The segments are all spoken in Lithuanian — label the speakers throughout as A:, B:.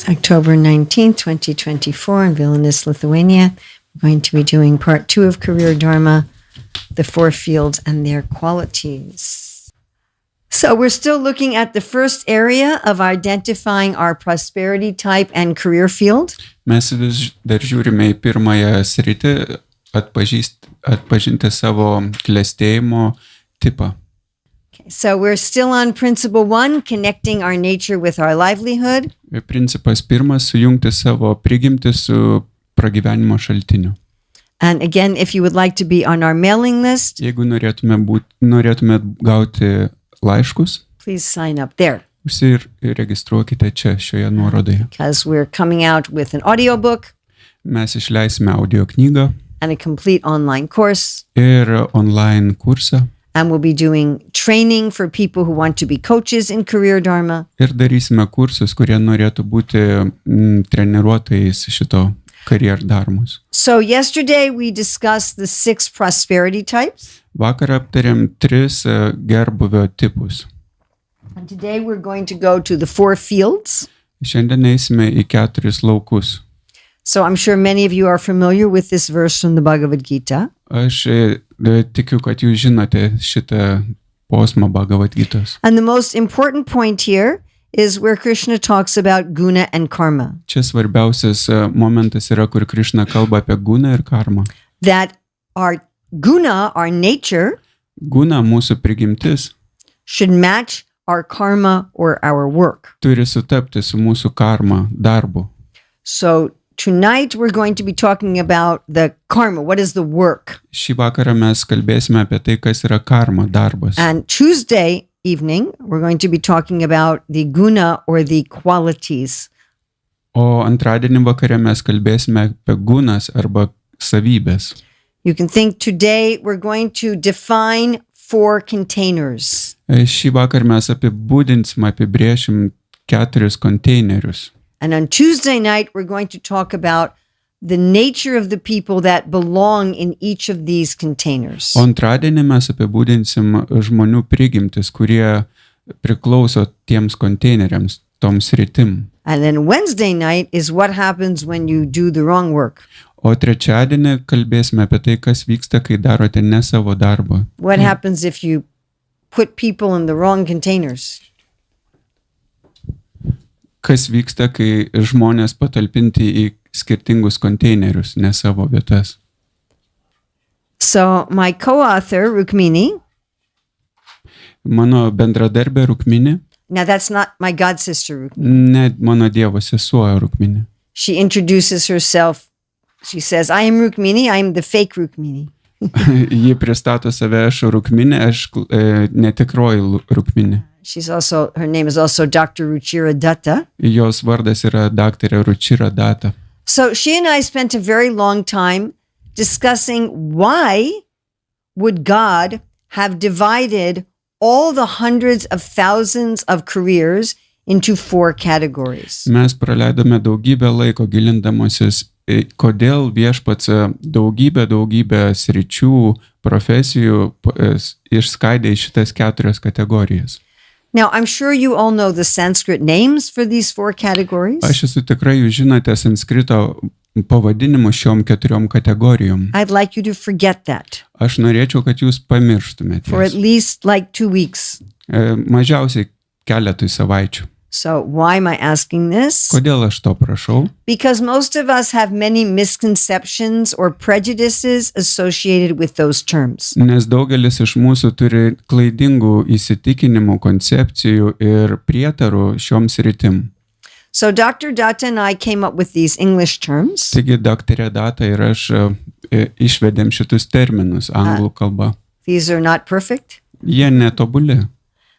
A: October 19th, 2024 in Vilnius, Lithuania. We're going to be doing part 2 of Career Dharma, the 4 fields and their qualities. So we're still looking at the first area of identifying our prosperity type and career field.
B: Mes vis dar žiūrime į pirmąją sritį, atpažinti savo klestėjimo tipą.
A: Okay, so we're still on principle 1, connecting our nature with our livelihood.
B: Principas pirmas, sujungti savo prigimtį su pragyvenimo šaltiniu.
A: And again, if you would like to be on our mailing list,
B: Jeigu norėtume gauti laiškus,
A: please sign up there.
B: Užsiregistruokite čia šioje nuorodoje.
A: Because we're coming out with an audiobook
B: Mes išleisime audio knygą
A: and a complete online course.
B: ir online kursą
A: And we'll be doing training for people who want to be coaches in Career Dharma.
B: ir darysime kursus, kurie norėtų būti treniruotojais šito Career Dharmos.
A: So yesterday we discussed the 6 prosperity types.
B: Vakar aptarėm 3 gerbuvio tipus.
A: And today we're going to go to the 4 fields.
B: Šiandien eisime į 4 laukus.
A: So I'm sure many of you are familiar with this verse from the Bhagavad Gita.
B: Aš tikiu, kad jūs žinote šitą posmą Bhagavad Gitos.
A: And the most important point here is where Krishna talks about guna and karma.
B: Čia svarbiausias momentas yra, kur Krishna kalba apie guną ir karmą.
A: That our guna, our nature,
B: Guna, mūsų prigimtis,
A: should match our karma or our work.
B: turi sutapti su mūsų karma, darbu.
A: So tonight we're going to be talking about the karma. What is the work?
B: Šį vakarą mes kalbėsime apie tai, kas yra karma, darbas.
A: And Tuesday evening, we're going to be talking about the guna or the qualities.
B: O antradienį vakare mes kalbėsime apie gunas arba savybės.
A: You can think today we're going to define 4 containers.
B: Šį vakarą mes apibrėšim 4 konteinerius.
A: And on Tuesday night, we're going to talk about the nature of the people that belong in each of these containers.
B: O antradienį mes apibūdinsim žmonių prigimtis, kurie priklauso tiems konteineriams, toms sritim.
A: And then Wednesday night is what happens when you do the wrong work.
B: O trečiadienį kalbėsime apie tai, kas vyksta, kai darote ne savo darbą.
A: What happens if you put people in the wrong containers?
B: Kas vyksta, kai žmonės patalpinti į skirtingus konteinerius, ne savo vietas.
A: So my co-author, Rukmini,
B: Mano bendradarbė Rukmini,
A: now that's not my god sister, Rukmini.
B: ne mano dievo sesuo Rukmini.
A: She introduces herself. She says, I am Rukmini, I am the fake Rukmini.
B: Ji pristato save, aš Rukmini, aš netikroji Rukmini.
A: Her name is also Dr. Ruchira Datta.
B: Jos vardas yra daktarė Ruchira Datta.
A: So she and I spent a very long time discussing why would God have divided all the hundreds of thousands of careers into 4 categories.
B: Mes praleidome daugybę laiko gilindamosis, kodėl viešpats daugybę sričių, profesijų išskaidė į šitas 4 kategorijas.
A: Now, I'm sure you all know the Sanskrit names for these 4 categories.
B: Aš esu tikrai, jūs žinote sanskrito pavadinimus šiom 4 kategorijom.
A: I'd like you to forget that
B: Aš norėčiau, kad jūs pamirštumėte.
A: for at least like 2 weeks.
B: Mažiausiai keletui savaičių.
A: So why am I asking this?
B: Kodėl aš to prašau?
A: Because most of us have many misconceptions or prejudices associated with those terms.
B: Nes daugelis iš mūsų turi klaidingų įsitikinimų, koncepcijų ir prietarų šioms rytim.
A: So Dr. Datta and I came up with these English terms.
B: Taigi daktarė Data ir aš išvedėm šitus terminus anglų kalba.
A: These are not perfect.
B: Jie netobuli.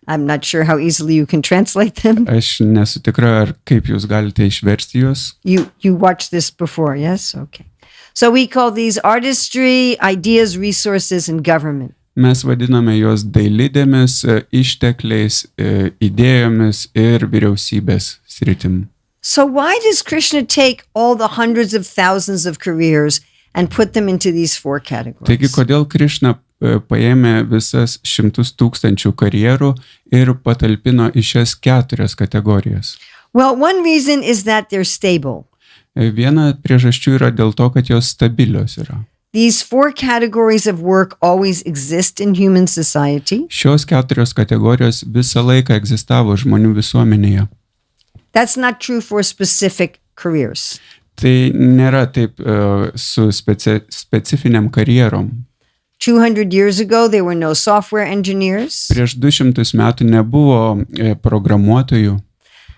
A: I'm not sure how easily you can translate them.
B: Aš nesu tikra, ar kaip jūs galite išversti juos.
A: You watched this before, yes? Okay. So we call these artistry, ideas, resources, and government.
B: Mes vadiname juos dailidėmis, ištekliais, idėjomis ir vyriausybės sritim.
A: So why does Krishna take all the hundreds of thousands of careers and put them into these 4 categories?
B: Taigi, kodėl Krishna paėmė visas 100 000 karjerų ir patalpino į šias 4 kategorijas?
A: Well, one reason is that they're stable.
B: Viena priežasčių yra dėl to, kad jos stabilios yra.
A: These 4 categories of work always exist in human society.
B: Šios 4 kategorijos visą laiką egzistavo žmonių visuomenėje.
A: That's not true for specific careers.
B: Tai nėra taip su specifiniam karjerom.
A: 200 years ago, there were no software engineers.
B: Prieš 200 metų nebuvo programuotojų.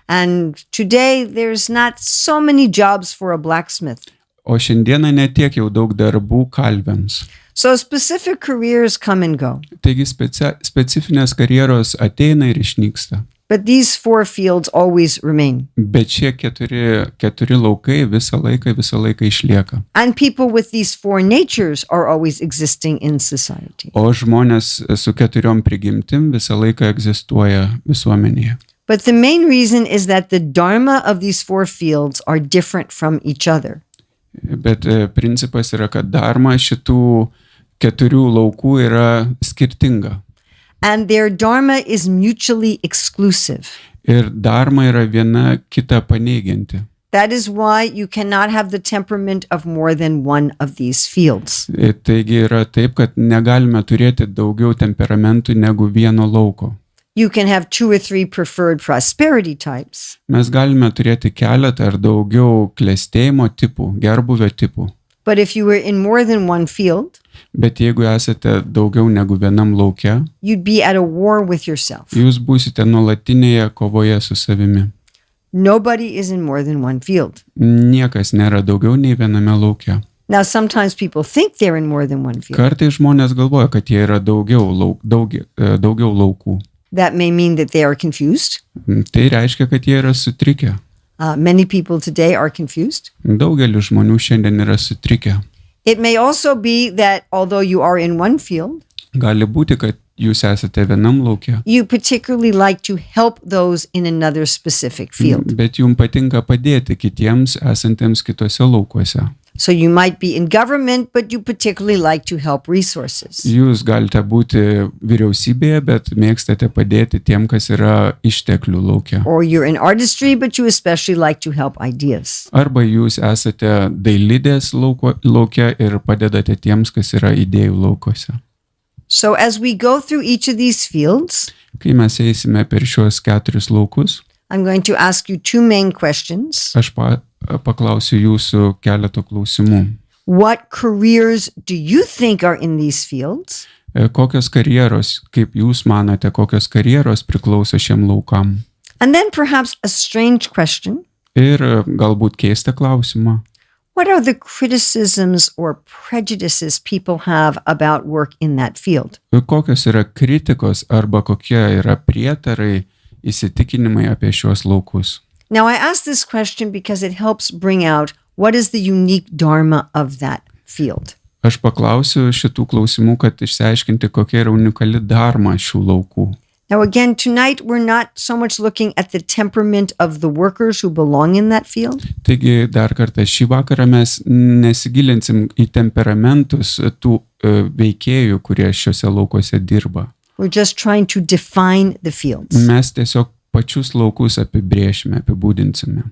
A: And today, there's not so many jobs for a blacksmith.
B: O šiandieną netiek jau daug darbų kalviams.
A: So specific careers come and go.
B: Taigi specifinės karjeros ateina ir išnyksta.
A: But these 4 fields always remain.
B: Bet šie keturi laukai visą laiką išlieka.
A: And people with these 4 natures are always existing in society.
B: O žmonės su 4 prigimtim visą laiką egzistuoja visuomenėje.
A: But the main reason is that the dharma of these 4 fields are different from each other.
B: Bet principas yra, kad dharma šitų 4 laukų yra skirtinga.
A: And their dharma is mutually exclusive.
B: Ir dharma yra viena kitą paneigianti.
A: That is why you cannot have the temperament of more than one of these fields.
B: Taigi yra taip, kad negalime turėti daugiau temperamentų negu vieno lauko.
A: You can have 2 or 3 preferred prosperity types.
B: Mes galime turėti keletą ar daugiau klestėjimo tipų, gerbuvio tipų.
A: But if you were in more than one field,
B: Bet jeigu esate daugiau negu vienam lauke,
A: you'd be at a war with yourself.
B: jūs būsite nuolatinėje kovoje su savimi.
A: Nobody is in more than one field.
B: Niekas nėra daugiau nei viename lauke.
A: Now, sometimes people think they're in more than one field.
B: Kartais žmonės galvoja, kad jie yra daugiau laukų.
A: That may mean that they are confused.
B: Tai reiškia, kad jie yra sutrikę.
A: Many people today are confused.
B: Daugelis žmonių šiandien yra sutrikę.
A: It may also be that although you are in one field,
B: Gali būti, kad jūs esate vienam lauke,
A: you particularly like to help those in another specific field.
B: bet jums patinka padėti kitiems esantiems kitose laukuose.
A: So you might be in government, but you particularly like to help resources.
B: Jūs galite būti vyriausybėje, bet mėgstate padėti tiem, kas yra išteklių lauke.
A: Or you're in artistry, but you especially like to help ideas.
B: Arba jūs esate dailidės lauke ir padedate tiems, kas yra idėjų laukose.
A: So as we go through each of these fields,
B: Kai mes eisime per šios 4 laukus,
A: I'm going to ask you 2 main questions.
B: aš paklausiu jūsų keletų klausimų.
A: What careers do you think are in these fields?
B: Kokios karjeros, kaip jūs manote, kokios karjeros priklauso šiem laukam?
A: And then perhaps a strange question.
B: Ir galbūt keistą klausimą.
A: What are the criticisms or prejudices people have about work in that field?
B: Kokios yra kritikos arba kokie yra prietarai, įsitikinimai apie šios laukus?
A: Now, I ask this question because it helps bring out what is the unique dharma of that field.
B: Aš paklausiu šitų klausimų, kad išsiaiškinti, kokia yra unikali dharma šių laukų.
A: Now, again, tonight we're not so much looking at the temperament of the workers who belong in that field.
B: Taigi, dar kartą šį vakarą mes nesigilinsim į temperamentus tų veikėjų, kurie šiuose laukuose dirba.
A: We're just trying to define the fields.
B: Mes tiesiog pačius laukus apibrėšime, apibūdinsime.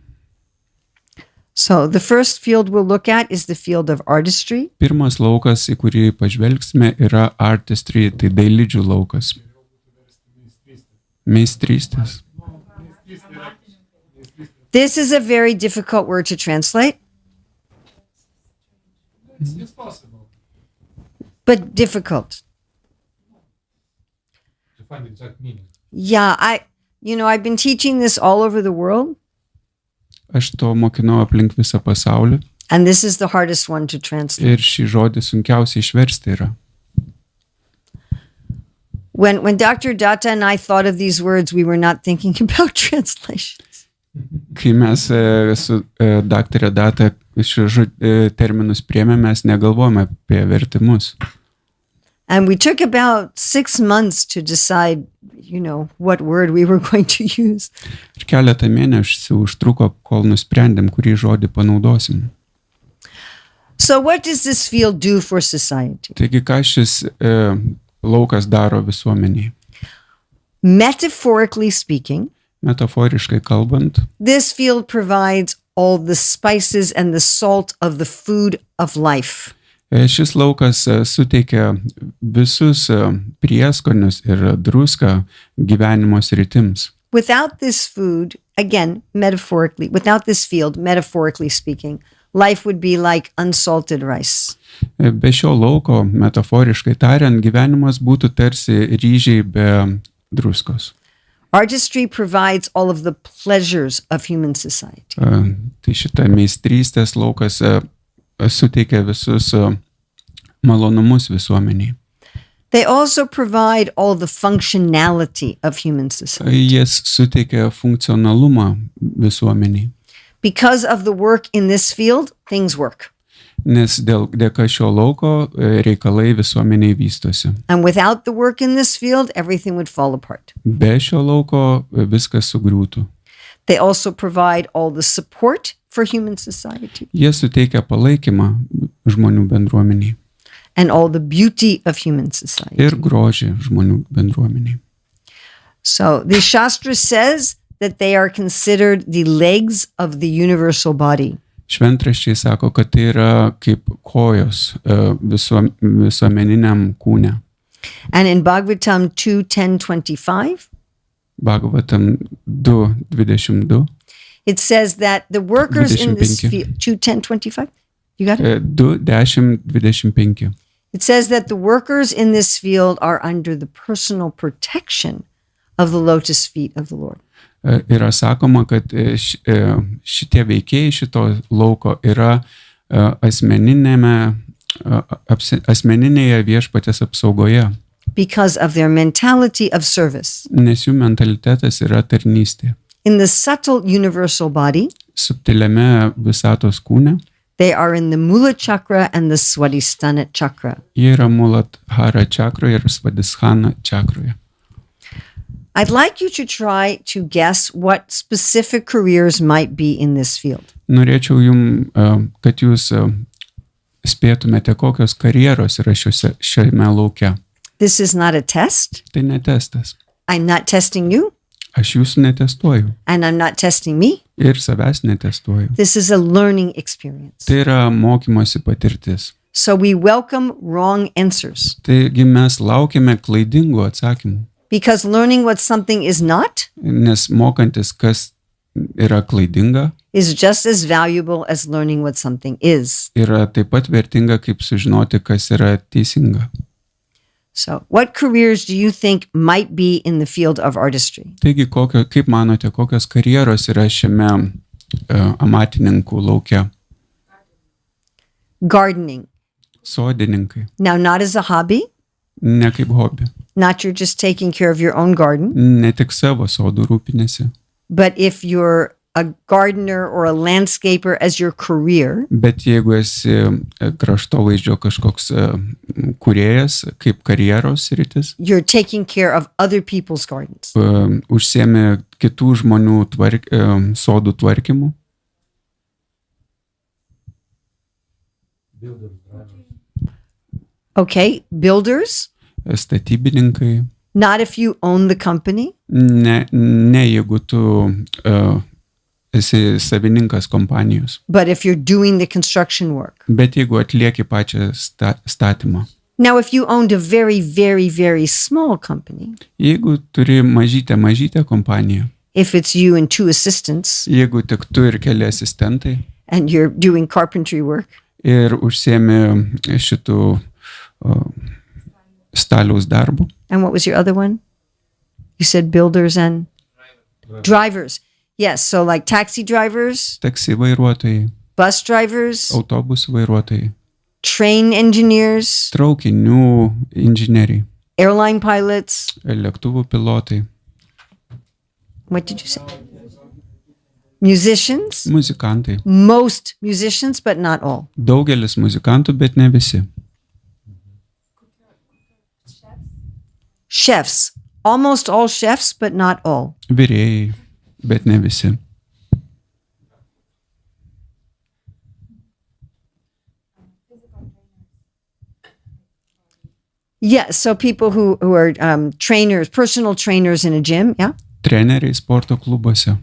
A: So the first field we'll look at is the field of artistry.
B: Pirmas laukas, į kurį pažvelgsime, yra artistry, tai dailidžių laukas. Meistrystės.
A: This is a very difficult word to translate,
C: It's possible
A: but difficult.
C: to find the exact meaning.
A: Yeah, I've been teaching this all over the world,
B: Aš to mokinau aplink visą pasaulį
A: and this is the hardest one to translate.
B: ir šį žodį sunkiausiai išversti yra.
A: When Dr. Datta and I thought of these words, we were not thinking about translations.
B: Kai mes su daktarė Data šių terminus priėmėme, mes negalvojame apie vertimus.
A: And we took about 6 months to decide, what word we were going to use.
B: Ir keletą mėnesių užtruko, kol nusprendėm, kurį žodį panaudosim.
A: So what does this field do for society?
B: Taigi, ką šis laukas daro visuomeniai?
A: Metaphorically speaking,
B: Metaforiškai kalbant,
A: this field provides all the spices and the salt of the food of life.
B: šis laukas suteikia visus prieskonius ir druską gyvenimo sritims.
A: Without this food, again, metaphorically, without this field, metaphorically speaking, life would be like unsalted rice.
B: Be šio lauko, metaforiškai tariant, gyvenimas būtų tarsi ryžiai be druskos.
A: Artistry provides all of the pleasures of human society.
B: Tai šita meistrystės laukas suteikia visus malonumus visuomeniai.
A: They also provide all the functionality of human society.
B: Jis suteikia funkcionalumą visuomeniai.
A: Because of the work in this field, things work.
B: Nes dėka šio lauko reikalai visuomeniai vystosi.
A: And without the work in this field, everything would fall apart.
B: Be šio lauko viskas sugriūtų.
A: They also provide all the support for human society
B: Jie suteikia palaikymą žmonių bendruomeniai
A: and all the beauty of human society.
B: ir grožį žmonių bendruomeniai.
A: So the Shastra says that they are considered the legs of the universal body.
B: Šventraščiai sako, kad tai yra kaip kojos visuomeniniam kūne.
A: And in Bhagavatam 2:10-25,
B: Bhagavatam 2.22.
A: it says that the workers in this
B: 25.
A: field, 2:10-25, you got it?
B: 2.10.25.
A: It says that the workers in this field are under the personal protection of the lotus feet of the Lord.
B: Yra sakoma, kad šitie veikėjai šito lauko yra asmeninėje viešpatės apsaugoje,
A: Because of their mentality of service.
B: nes jų mentalitetas yra tarnystė.
A: In the subtle universal body,
B: Subtiliame visatos kūne
A: they are in the Mula chakra and the Swadhisthana chakra.
B: jie yra Muladhara čakroje ir Svadhisthana čakroje.
A: I'd like you to try to guess what specific careers might be in this field.
B: Norėčiau kad jūs spėtumėte, kokios karjeros yra šiame lauke.
A: This is not a test.
B: Tai ne testas.
A: I'm not testing you,
B: Aš jūsų netestuoju
A: and I'm not testing me.
B: ir savęs netestuoju.
A: This is a learning experience.
B: Tai yra mokymosi patirtis.
A: So we welcome wrong answers
B: Taigi mes laukiame klaidingų atsakymų,
A: because learning what something is not
B: nes mokantis, kas yra klaidinga,
A: is just as valuable as learning what something is.
B: yra taip pat vertinga, kaip sužinoti, kas yra teisinga.
A: So what careers do you think might be in the field of artistry?
B: Taigi, kaip manote, kokios karjeros yra šiame amatininkų lauke?
A: Gardening.
B: Sodininkai.
A: Now, not as a hobby,
B: Ne kaip hobi.
A: not you're just taking care of your own garden,
B: Ne tik savo sodų rūpinėsi,
A: but if you're a gardener or a landscaper as your career,
B: bet jeigu esi kraštovaizdžio kažkoks kūrėjas, kaip karjeros rytis,
A: you're taking care of other people's gardens.
B: užsiemi kitų žmonių sodų tvarkymu,
A: Okay, builders,
B: statybininkai,
A: not if you own the company,
B: ne jeigu tu esi savininkas kompanijos,
A: but if you're doing the construction work.
B: bet jeigu atlieki pačią statymą.
A: Now, if you owned a very, very, very small company,
B: Jeigu turi mažytę kompaniją,
A: if it's you and two assistants
B: jeigu tik tu ir keli asistentai
A: and you're doing carpentry work,
B: ir užsiemi šitų staliaus darbų,
A: and what was your other one? You said builders and drivers. Yes, so like taxi drivers,
B: taksi vairuotojai,
A: bus drivers,
B: autobusų vairuotojai,
A: train engineers,
B: traukinių inžinieriai,
A: airline pilots.
B: lėktuvų pilotai,
A: What did you say? Musicians.
B: muzikantai.
A: Most musicians, but not all.
B: Daugelis muzikantų, bet ne visi.
A: Chefs. Almost all chefs, but not all.
B: Virėjai, bet ne visi.
A: Yeah, so people who are trainers, personal trainers in a gym, yeah?
B: Treneriai sporto klubuose.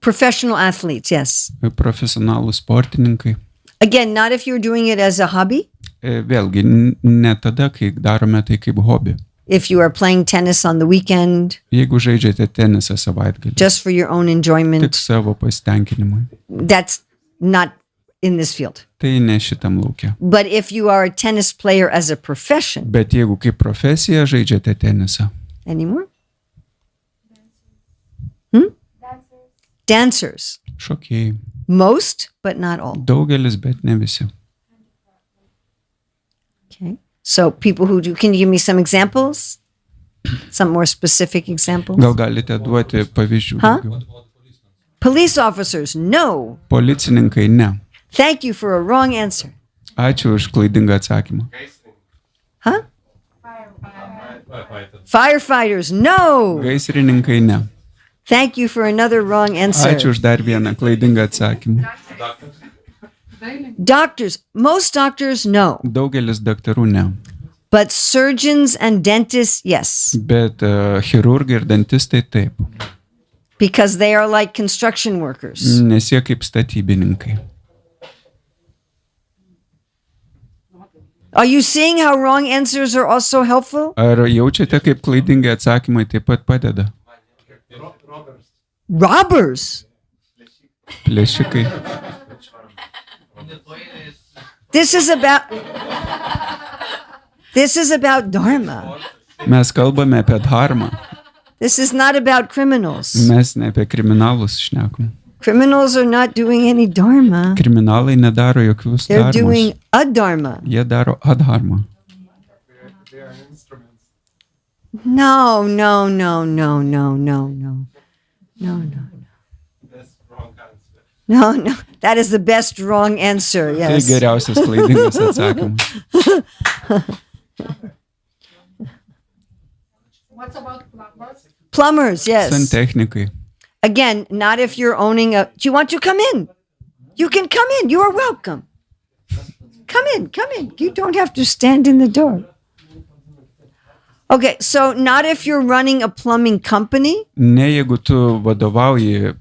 A: Professional athletes, yes.
B: Profesionalūs sportininkai.
A: Again, not if you're doing it as a hobby.
B: Vėlgi, ne tada, kai darome tai kaip hobį.
A: If you are playing tennis on the weekend,
B: Jeigu žaidžiate tenisą savaitgalį,
A: just for your own
B: tik
A: enjoyment,
B: savo pasitenkinimui,
A: that's not in this field.
B: tai ne šitam laukia.
A: But if you are a tennis player as a profession,
B: Bet jeigu kaip profesija žaidžiate tenisą,
A: anymore? Dancers.
B: šokėjai,
A: Most, but not all.
B: daugelis, bet ne visi.
A: Okay. So people who do, can you give me some examples? Some more specific examples?
B: Gal galite duoti pavyzdžių
A: Huh?
B: daugiau?
A: Police officers, no.
B: Policininkai ne.
A: Thank you for a wrong answer.
B: Ačiū už klaidingą atsakymą.
A: Huh? Firefighters, no.
B: Gaisrininkai ne.
A: Thank you for another wrong answer.
B: Ačiū už dar vieną klaidingą atsakymą.
A: Doctors, most doctors, no.
B: Daugelis daktarų ne.
A: But surgeons and dentists, yes.
B: Bet chirurgai ir dantistai taip.
A: Because they are like construction workers.
B: Nes jie kaip statybininkai.
A: Are you seeing how wrong answers are also helpful?
B: Ar jaučiate, kaip klaidingi atsakymai taip pat padeda?
A: Robbers.
B: Plėšikai.
A: This is about Dharma.
B: Mes kalbame apie dharmą.
A: This is not about criminals.
B: Mes ne apie kriminalus šnekam.
A: Criminals are not doing any Dharma.
B: Kriminalai nedaro jokius
A: They're
B: dharmus.
A: doing adharma.
B: Jie daro adharmą.
C: They are instruments.
A: No, no, no, no, no, no, no. No, no.
C: That's wrong answer.
A: No, no. That is the best wrong answer.
B: Tai
A: Yes.
B: geriausias klaidingas atsakymas.
D: What's about plumbers?
A: Plumbers, yes.
B: Santechnikai.
A: Again, not if you're owning a. Do you want to come in? You can come in. You are welcome. Come in, come in. You don't have to stand in the door. Okay, so not if you're running a plumbing company,
B: Ne jeigu tu vadovauji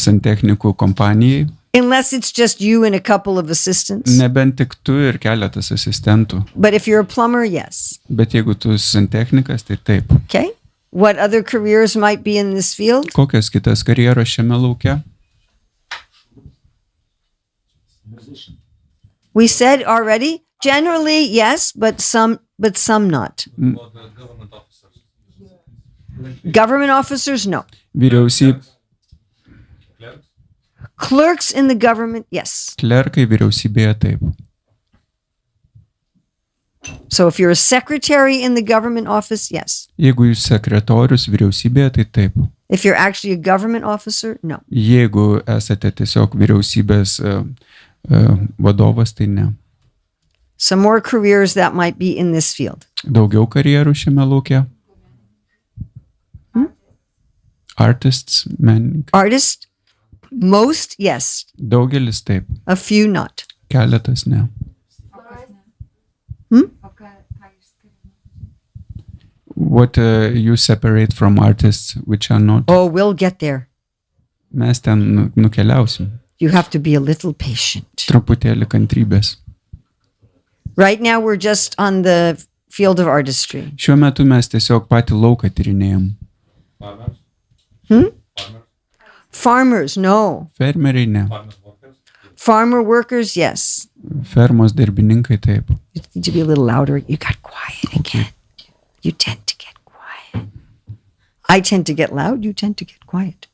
B: santechnikų kompanijai,
A: unless it's just you and a couple of assistants.
B: nebent tik tu ir keletas asistentų.
A: But if you're a plumber, yes.
B: Bet jeigu tu santechnikas, tai taip.
A: Okay. What other careers might be in this field?
B: Kokios kitas karjeros šiame lauke?
A: We said already, generally yes, but some not.
C: About the government officers.
A: Government officers, no.
B: Vyriausybė,
C: Clerks.
A: Clerks in the government, yes.
B: klerkai vyriausybėje taip.
A: So if you're a secretary in the government office, yes.
B: Jeigu jūs sekretorius vyriausybėje, tai taip.
A: If you're actually a government officer, no.
B: Jeigu esate tiesiog vyriausybės vadovas, tai ne.
A: Some more careers that might be in this field.
B: Daugiau karjerų šiame lauke? Artists, menininkai.
A: Artist, most, yes.
B: Daugelis taip,
A: A few, not.
B: keletas ne. What you separate from artists which are not?
A: Oh, we'll get there.
B: Mes ten nukeliausim.
A: You have to be a little patient.
B: Truputėlį kantrybės.
A: Right now, we're just on the field of artistry.
B: Šiuo metu mes tiesiog patį lauką tyrinėjom.
C: Farmers. Farmers.
A: Farmers, no.
B: Fermeriai ne.
C: Farmers workers.
A: Farmer workers, yes.
B: Fermos darbininkai taip.
A: You need to be a little louder. You got quiet again. You tend to get quiet. I tend to get loud. You tend to get quiet.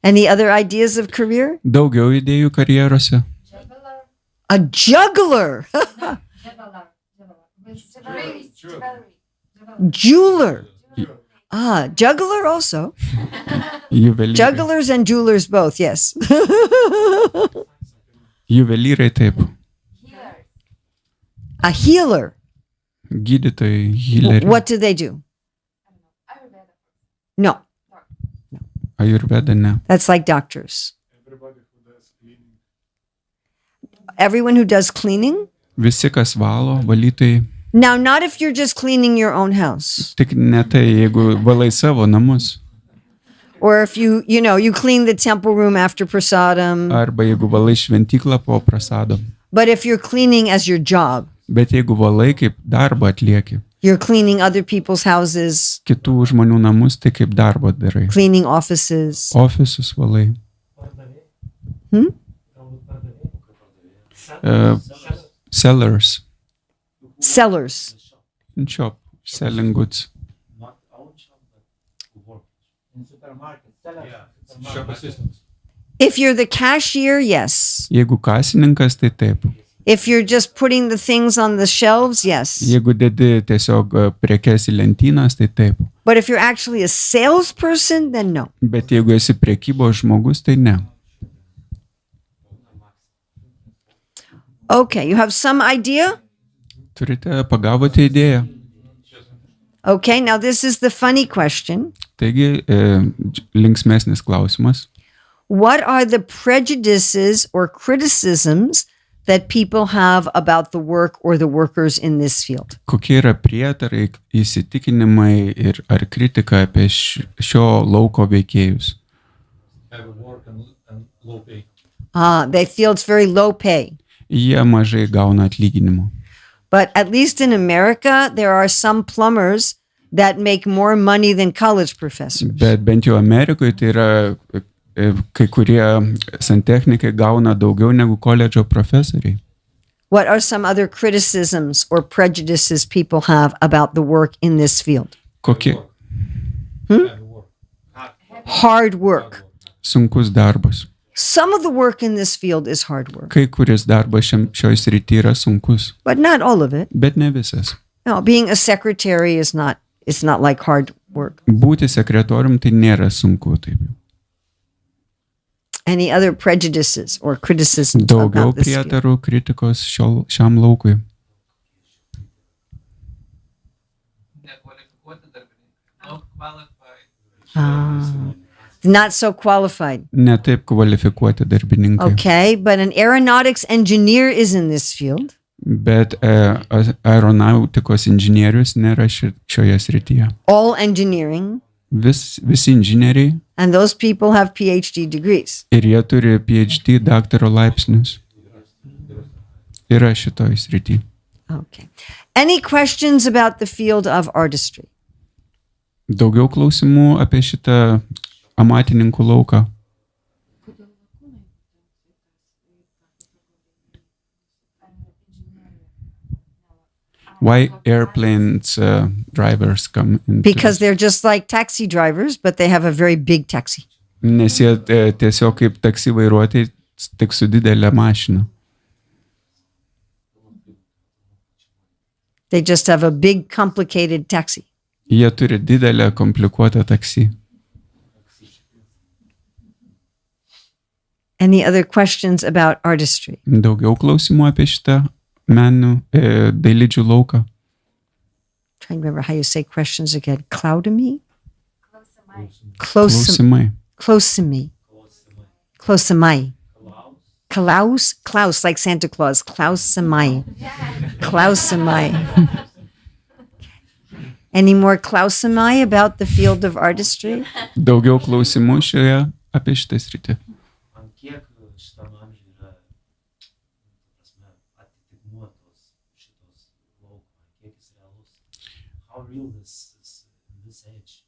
A: Any other ideas of career?
B: Daugiau idėjų karjerose.
A: A juggler. Jeweler. Ah, juggler also.
B: Juvelyrai.
A: Jugglers and jewelers both, yes.
B: Juvelyrai taip.
A: A healer.
B: Gydytojai, healeriai.
A: What do they do? No,
B: Ajurveda ne.
A: that's like doctors.
C: Everybody who does cleaning.
A: Everyone who does cleaning?
B: Visi, kas valo, valytojai.
A: Now, not if you're just cleaning your own house,
B: Tik ne tai, jeigu valai savo namus,
A: or if you clean the temple room after prasadam.
B: arba jeigu valai šventyklą po prasadom.
A: But if you're cleaning as your job,
B: Bet jeigu valai kaip darbą atlieki,
A: you're cleaning other people's houses,
B: kitų žmonių namus, tai kaip darbą darai.
A: cleaning offices.
B: Ofisus valai. Sellers.
A: Sellers.
B: In shop. Selling goods.
C: Shop assistants.
A: If you're the cashier, yes.
B: Jeigu kasininkas, tai taip.
A: If you're just putting the things on the shelves, yes.
B: Jeigu dedi tiesiog prekes į lentynas, tai taip.
A: But if you're actually a salesperson, then no.
B: Bet jeigu esi prekybos žmogus, tai ne.
A: Okay, you have some idea?
B: Turite, pagavote idėją.
A: Okay, now this is the funny question.
B: Taigi, linksmesnis klausimas.
A: What are the prejudices or criticisms that people have about the work or the workers in this field?
B: Kokie yra prietarai, įsitikinimai ir ar kritika apie šio lauko veikėjus?
C: Heavy work and low pay.
A: They feel it's very low pay.
B: Jie mažai gauna atlyginimo.
A: But at least in America, there are some plumbers that make more money than college professors.
B: Bet bent jau Amerikoje tai yra kai kurie santechnikai gauna daugiau negu koledžo profesoriai.
A: What are some other criticisms or prejudices people have about the work in this field?
B: Kokie
C: Heavy work.
A: Hard work.
B: sunkus darbas.
A: Some of the work in this field is hard work,
B: Kai kuris darbas šioj srity yra sunkus,
A: but not all of it.
B: bet ne visas.
A: No, being a secretary is not, it's not like hard work.
B: Būti sekretorium tai nėra sunku taip jau.
A: Any other prejudices or criticisms
B: Daugiau
A: about this field?
B: prietarų kritikos šiam laukui.
E: Nekvalifikuoti darbininkai. Not qualified.
A: Not so qualified.
B: Ne taip kvalifikuoti darbininkai.
A: Okay, but an aeronautics engineer is in this field.
B: Bet aeronautikos inžinierius nėra šioje srityje.
A: All engineering,
B: Visi inžinieriai
A: and those people have PhD degrees.
B: ir jie turi PhD daktaro laipsnius. Yra šitoj srity.
A: Okay. Any questions about the field of artistry?
B: Daugiau klausimų apie šitą amatininkų lauką. Why airplanes drivers come into
A: Because they're just like taxi drivers, but they have a very big taxi.
B: Nes jie tiesiog kaip taksi vairuotojai, tik su didelė mašina.
A: They just have a big, complicated taxi.
B: Jie turi didelę komplikuotą taksi.
A: Any other questions about artistry?
B: Daugiau klausimų apie šitą menų dailidžių lauką.
A: Trying to remember how you say questions again. Cloudomy?
B: Klausimai.
A: Closemy. Closemai. Klaus, like Santa Claus. Klausemai. Klausemai. Any more klausemai about the field of artistry?
B: Daugiau klausimų šioje apie šitą sritį.
F: Ant kiek šitam amžiui yra, prasme, atitikmuo šitos lauko, ant kiek jis realus. How real this age,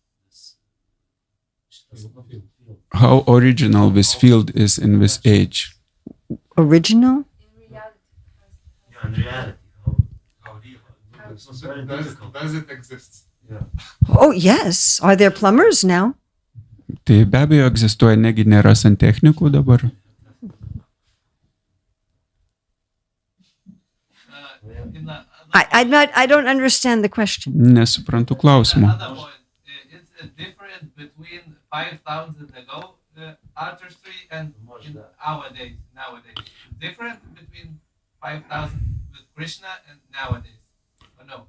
F: šitas field.
B: How original this field is in this age.
A: Original?
F: Yeah, in reality, how real. It's very difficult.
C: Does it exist?
F: Yeah.
A: Oh, yes. Are there plumbers now?
B: Tai be abejo egzistuoja, negi nėra santechnikų dabar.
A: I don't understand the question.
B: Nesuprantu klausimo.
E: Another point, it's different between 5,000 ago artistry and nowadays. Different between 5,000 with Krishna and nowadays. Or no?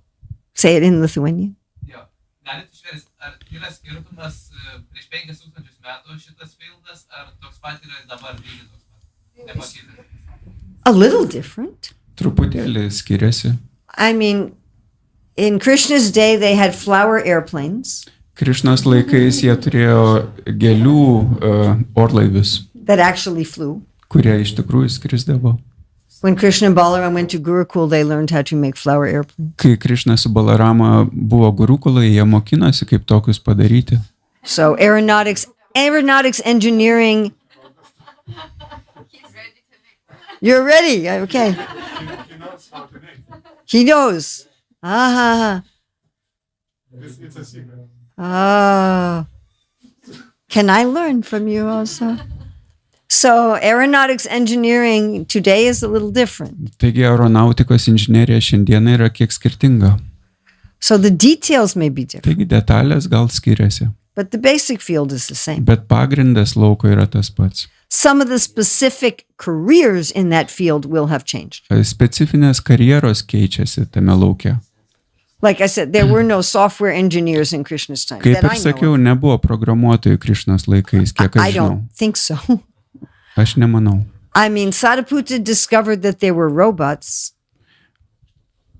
A: Say it in Lithuanian.
E: Jo. Galit išversti, ar yra skirtumas prieš 5,000 metų šitas fieldas, ar toks pat yra dabar lygiai toks pat? Nepakitęs.
A: A little different.
B: Truputėlį skiriasi.
A: I mean, In Krishna's day, they had flower airplanes
B: Krišnos laikais jie turėjo gėlių orlaivius,
A: that actually flew.
B: kurie iš tikrųjų skrisdavo.
A: When Krishna and Balaram went to Gurukul, they learned how to make flower airplanes.
B: Kai Krišna su Balarama buvo Gurukulai, jie mokinosi, kaip tokius padaryti.
A: So aeronautics, engineering. You're ready. Okay. He knows. Ah.
C: It's a secret.
A: Oh. Can I learn from you also? So aeronautics engineering today is a little different.
B: Taigi aeronautikos inžinierija šiandieną yra kiek skirtinga.
A: So the details may be different,
B: Taigi detalės gal skiriasi,
A: but the basic field is the same.
B: bet pagrindas lauko yra tas pats.
A: Some of the specific careers in that field will have changed.
B: Specifinės karjeros keičiasi tame lauke.
A: Like I said, there were no software engineers in Krishna's time.
B: Kaip
A: That
B: ir
A: I know
B: sakiau,
A: of.
B: nebuvo programuotojų Krišnos laikais, kiek
A: I
B: aš žinau.
A: don't think so.
B: Aš nemanau.
A: I mean, Sadaputa discovered that there were robots.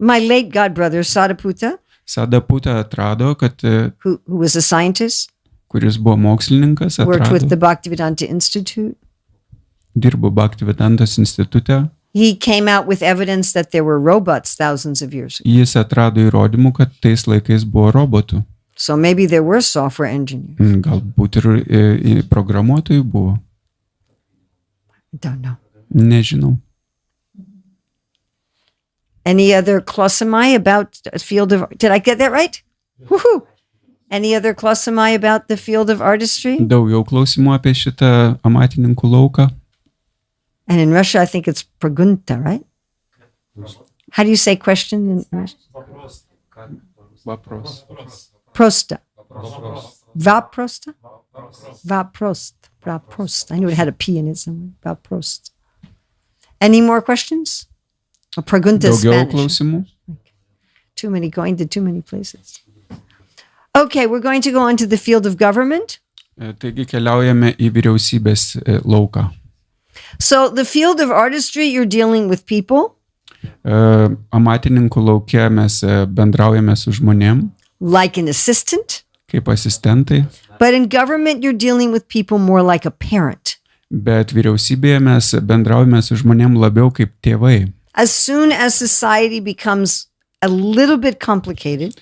A: My late godbrother, Sadaputa,
B: Sadaputa atrado, kad
A: who was a scientist,
B: kuris buvo mokslininkas,
A: worked with the
B: atrado,
A: Bhaktivedanta Institute.
B: dirbo Bhaktivedantos institute.
A: He came out with evidence that there were robots thousands of years ago.
B: Jis atrado įrodymų, kad tais laikais buvo robotų.
A: So maybe there were software engineers.
B: Galbūt ir programuotojų buvo.
A: I don't know.
B: Nežinau.
A: Any other klausimai about the field of... Did I get that right? Woohoo! Any other klausimai about the field of artistry?
B: Daugiau klausimų apie šitą amatininkų lauką.
A: And in Russia, I think it's pragunta, right? How do you say question in Russian?
B: Vapros.
A: Prosta. Vaprosta? Vaprost. Vaprost. I knew it had a P in it somewhere. Vaprost. Any more questions? Or pragunta is
B: Daugiau
A: Spanish.
B: klausimų.
A: Too many, going to too many places. Okay, we're going to go on to the field of government.
B: Taigi keliaujame į vyriausybės lauką.
A: So the field of artistry, you're dealing with people
B: Amatininkų lauke mes bendraujame su žmonėm,
A: like an assistant,
B: kaip asistentai,
A: but in government, you're dealing with people more like a parent.
B: bet vyriausybėje mes bendraujame su žmonėm labiau kaip tėvai.
A: As soon as society becomes a little bit complicated,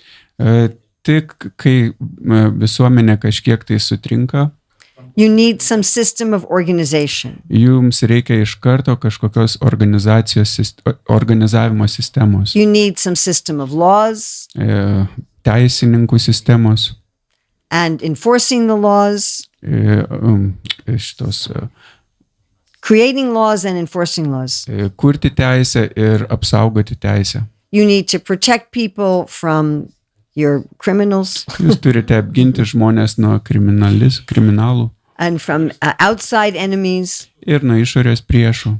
B: Tik kai visuomenė kažkiek tai sutrinka,
A: you need some system of organization.
B: jums reikia iš karto kažkokios organizavimo sistemos,
A: You need some system of laws
B: teisininkų sistemos,
A: and enforcing the laws,
B: šitos
A: creating laws and enforcing laws.
B: kurti teisę ir apsaugoti teisę.
A: You need to protect people from your criminals
B: Jūs turite apginti žmonės nuo kriminalų
A: and from outside enemies.
B: ir nuo išorės priešų.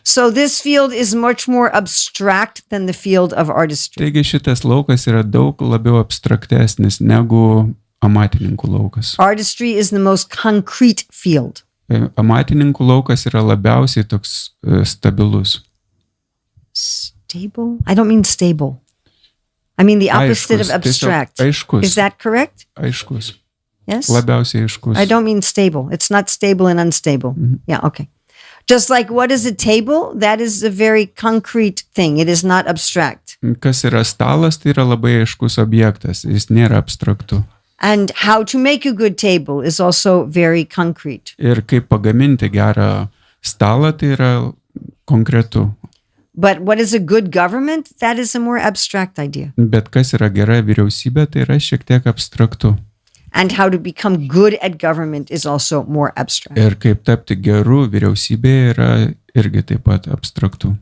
A: So this field is much more abstract than the field of artistry.
B: Taigi šitas laukas yra daug labiau abstraktesnis negu amatininkų laukas.
A: Artistry is the most concrete field.
B: Amatininkų laukas yra labiausiai toks stabilus.
A: Stable? I don't mean stable. I mean the opposite of
B: Aiškus,
A: abstract.
B: tiesiog aiškus.
A: Is that correct?
B: Aiškus.
A: Yes?
B: Labiausiai aiškus.
A: I don't mean stable. It's not stable and unstable. Yeah, okay. Just like what is a table? That is a very concrete thing. It is not abstract.
B: Kas yra stalas, tai yra labai aiškus objektas. Jis nėra abstraktu.
A: And how to make a good table is also very concrete.
B: Ir kaip pagaminti gerą stalą, tai yra konkretu.
A: But what is a good government? That is a more abstract idea.
B: Bet kas yra gera vyriausybė, tai yra šiek tiek abstraktu.
A: And how to become good at government is also more abstract.
B: Ir kaip tapti geru vyriausybėje yra irgi taip pat abstraktu.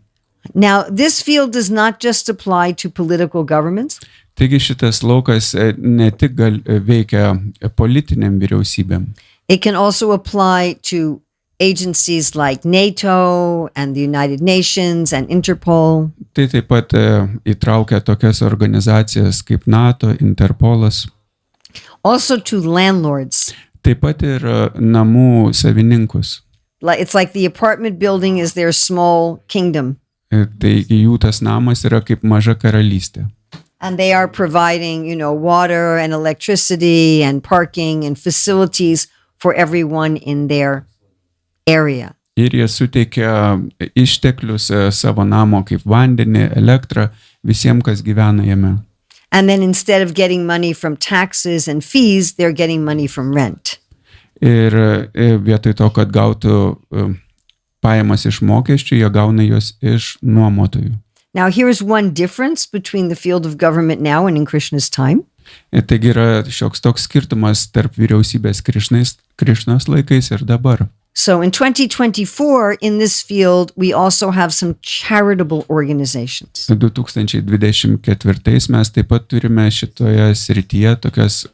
A: Now, this field does not just apply to political governments.
B: Taigi šitas laukas ne tik veikia politiniam vyriausybėm.
A: It can also apply to agencies like NATO and the United Nations and Interpol.
B: Tai taip pat įtraukia tokias organizacijas kaip NATO, Interpolas.
A: Also to landlords.
B: Taip pat ir namų savininkus.
A: It's like the apartment building is their small kingdom.
B: Tai jų tas namas yra kaip maža karalystė.
A: And they are providing, water and electricity and parking and facilities for everyone in their area.
B: Ir jie suteikia išteklius savo namo kaip vandenį, elektrą visiems, kas gyvena jame.
A: And then instead of getting money from taxes and fees, they're getting money from rent.
B: Ir vietoj to, kad gautų pajamas iš mokesčių, jie gauna juos iš nuomotojų.
A: Now, here's one difference between the field of government now and in Krishna's time.
B: Ir taigi yra šioks toks skirtumas tarp vyriausybės Krišnos laikais ir dabar.
A: So in 2024, in this field, we also have some charitable organizations.
B: 2024 mes taip pat turime šitoje srityje tokias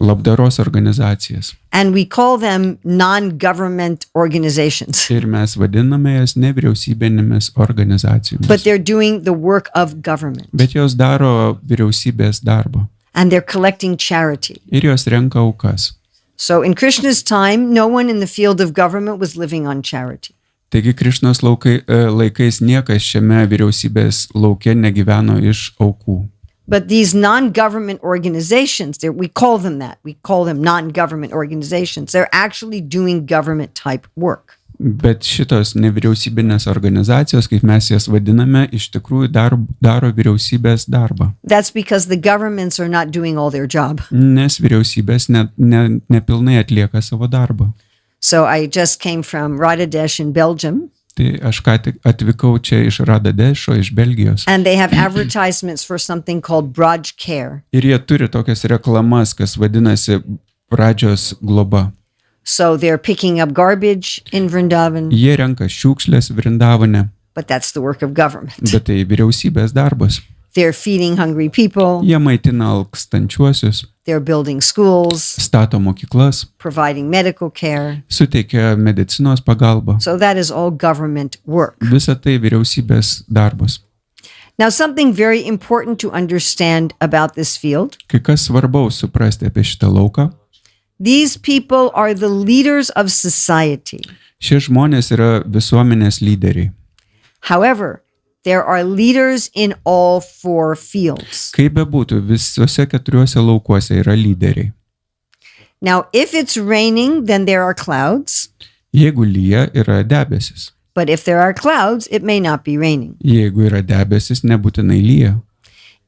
B: labdaros organizacijas.
A: And we call them non-government organizations.
B: Ir mes vadiname jas nevyriausybinėmis organizacijomis.
A: But they're doing the work of government.
B: Bet jos daro vyriausybės darbą.
A: And they're collecting charity.
B: Ir jos renka aukas.
A: So in Krishna's time, no one in the field of government was living on charity.
B: Taigi Krišnos laikais niekas šiame vyriausybės lauke negyveno iš aukų.
A: But these non-government organizations, we call them that. We call them non-government organizations. They're actually doing government-type work.
B: Bet šitos nevyriausybinės organizacijos, kaip mes jas vadiname, iš tikrųjų daro vyriausybės darbą.
A: That's because the governments are not doing all their job.
B: Nes vyriausybės nepilnai atlieka savo darbą.
A: So I just came from Radhadesh in Belgium.
B: Tai aš ką tik atvykau čia iš Radadešo, iš Belgijos.
A: And they have advertisements for something called Braj Care.
B: Ir jie turi tokias reklamas, kas vadinasi Pradžios globa.
A: So they're picking up garbage in Vrindavan,
B: Jie renka šiukšlės Vrindavane,
A: but that's the work of government.
B: bet tai vyriausybės darbas.
A: They're feeding hungry people.
B: Jie maitina alkstančiuosius,
A: They're building schools,
B: stato mokyklas,
A: providing medical care.
B: suteikia medicinos pagalbą.
A: So that is all government work.
B: Visa tai vyriausybės darbas.
A: Now, something very important to understand about this field.
B: Kai kas svarbaus suprasti apie šitą lauką,
A: These people are the leaders of society.
B: šie žmonės yra visuomenės lyderiai.
A: However, there are leaders in all four fields.
B: Kaip bebūtų, visuose keturiuose laukuose yra lyderiai.
A: Now, if it's raining, then there are clouds.
B: Jeigu lyja, yra debesis.
A: But if there are clouds, it may not be raining.
B: Jeigu yra debesis, nebūtinai lyja.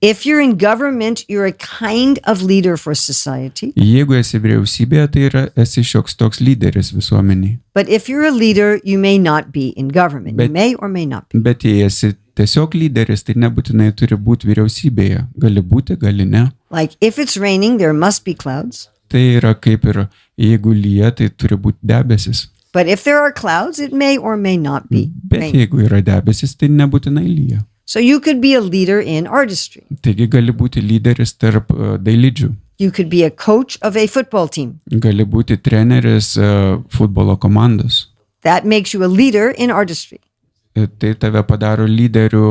A: If you're in government, you're a kind of leader for society.
B: Jeigu esi vyriausybėje, tai esi šioks toks lyderis visuomeniai.
A: But if you're a leader, you may not be in government. You
B: Bet-
A: may or may not be.
B: Bet jei esi tiesiog lyderis, tai nebūtinai turi būti vyriausybėje. Gali būti, gali ne.
A: Like if it's raining, there must be clouds.
B: Tai yra kaip ir jeigu lyja, tai turi būti debesis.
A: But if there are clouds, it may or may not be
B: Bet
A: raining.
B: jeigu yra debesis, tai nebūtinai lyja.
A: So you could be a leader in artistry.
B: Taigi gali būti lyderis tarp dailidžių.
A: You could be a coach of a football team.
B: Gali būti treneris futbolo komandos.
A: That makes you a leader in artistry.
B: Tai tave padaro lyderių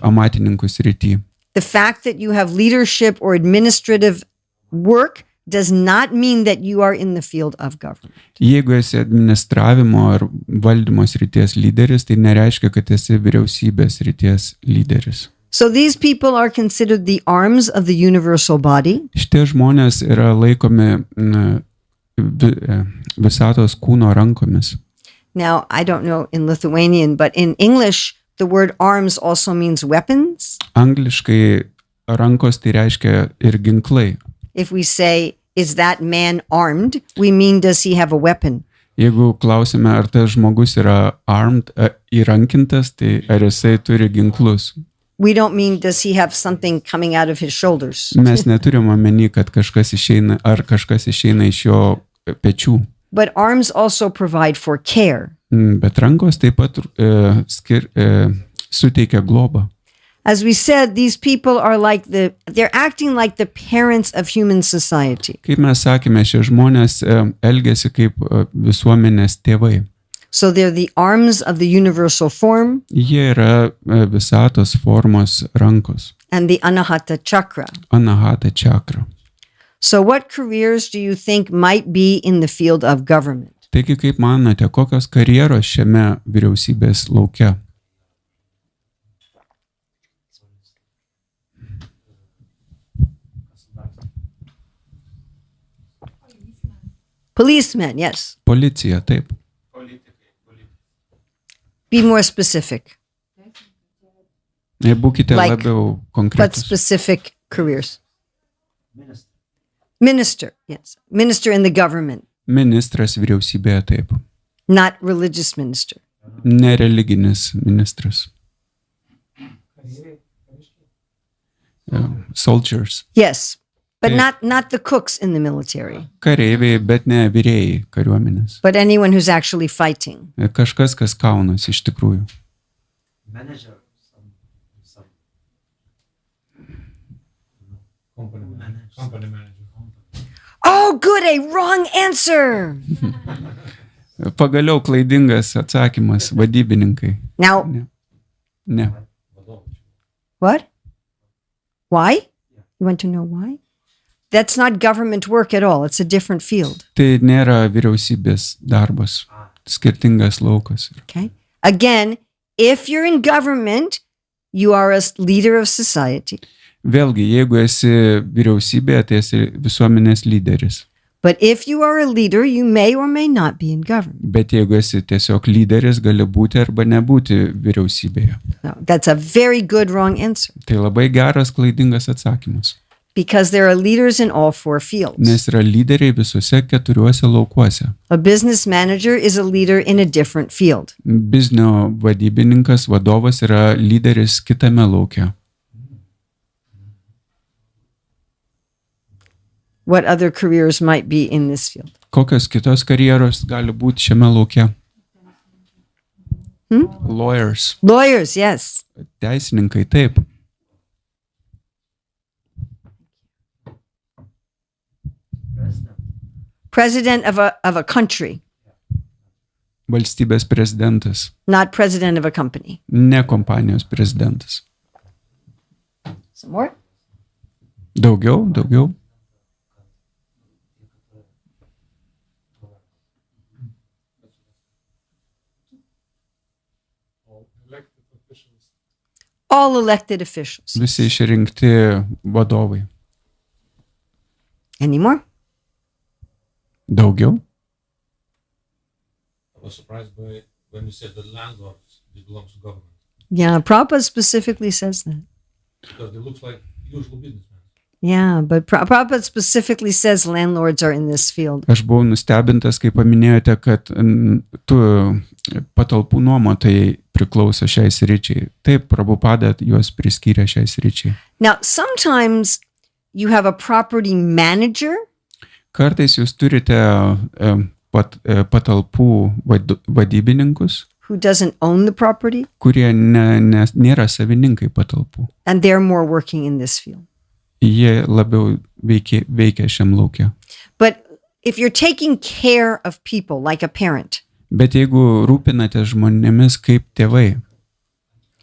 B: amatininkų srity.
A: The fact that you have leadership or administrative work does not mean that you are in the field of government.
B: Jeigu esi administravimo ar valdymo srities lyderis, tai nereiškia, kad esi vyriausybės srities lyderis.
A: So these people are considered the arms of the universal body.
B: Šitie žmonės yra laikomi visatos kūno rankomis.
A: Now, I don't know in Lithuanian, but in English, the word arms also means weapons.
B: Angliškai rankos tai reiškia ir ginklai.
A: If we say, is that man armed? We mean, does he have a weapon?
B: Jeigu klausime, ar tas žmogus yra armed, įrankintas, tai ar jisai turi ginklus.
A: We don't mean, does he have something coming out of his shoulders?
B: Mes neturim omeny, kad kažkas išeina iš jo pečių.
A: But arms also provide for care.
B: Bet rankos taip pat suteikia globą.
A: As we said, these people are they're acting like the parents of human society.
B: Kaip mes sakėme, šie žmonės elgiasi kaip visuomenės tėvai.
A: So they're the arms of the universal form
B: Jie yra visatos formos rankos.
A: and the anahata chakra.
B: Anahata čakra.
A: So what careers do you think might be in the field of government?
B: Taigi, kaip manote, kokios karjeros šiame vyriausybės lauke?
A: Policemen, yes.
B: Policija, taip.
A: Be more specific.
B: Būkite
A: Like,
B: labiau
A: What
B: konkretus.
A: specific careers?
F: Minister.
A: Minister, yes. Minister in the government,
B: Ministras vyriausybėje, taip.
A: not religious minister.
B: Nereliginis ministras. Soldiers.
A: Yes. But
B: Yeah.
A: not the cooks in the military,
B: Kareiviai, bet ne vyrėjai kariuomenės.
A: but anyone who's actually fighting.
B: Kažkas, kas kaunas iš tikrųjų.
F: Manager. Some
C: Company manager.
F: Manager.
C: Company manager.
A: Oh, good. A wrong answer.
B: Pagaliau klaidingas atsakymas. Vadybininkai.
A: Now,
B: Ne.
A: what? Why? You want to know why? That's not government work at all. It's a different field.
B: Tai nėra vyriausybės darbas. Skirtingas laukas.
A: Okay. Again, if you're in government, you are a leader of society.
B: Vėlgi, jeigu esi vyriausybėje, tai esi visuomenės lyderis.
A: But if you are a leader, you may or may not be in government.
B: Bet jeigu esi tiesiog lyderis, gali būti arba nebūti vyriausybėje.
A: No, that's a very good wrong answer
B: Tai labai geras klaidingas atsakymas.
A: because there are leaders in all four fields.
B: Nes yra lyderiai visuose keturiuose laukuose.
A: A business manager is a leader in a different field.
B: Biznio vadybininkas, vadovas yra lyderis kitame lauke.
A: What other careers might be in this field?
B: Kokios kitos karjeros gali būti šiame lauke? Lawyers.
A: Lawyers, yes.
B: Teisininkai, taip.
F: president.
A: President of a country,
B: Valstybės prezidentas.
A: not president of a company.
B: Ne kompanijos prezidentas.
A: Some more?
B: Daugiau.
C: Elected officials.
A: All elected officials.
B: Visi išrinkti vadovai.
A: Any more?
B: Daugiau.
G: I was surprised by when you said the landlords belongs to government
A: Yeah, Prabhupada specifically says that.
G: because they look like usual businessmen.
A: Yeah, but Prabhupada specifically says landlords are in this field.
B: Aš buvau nustebintas, kai paminėjote, kad tu patalpų nuomotojai priklauso šiai sričiai. Taip, Prabhupada juos priskyrė šiai sričiai.
A: Now, sometimes you have a property manager
B: Kartais jūs turite patalpų vadybininkus,
A: who doesn't own the property,
B: kurie nėra savininkai patalpų.
A: and they're more working in this field.
B: Jie labiau veikia šiam laukia.
A: But if you're taking care of people like a parent,
B: Bet jeigu rūpinate žmonėmis kaip tėvai,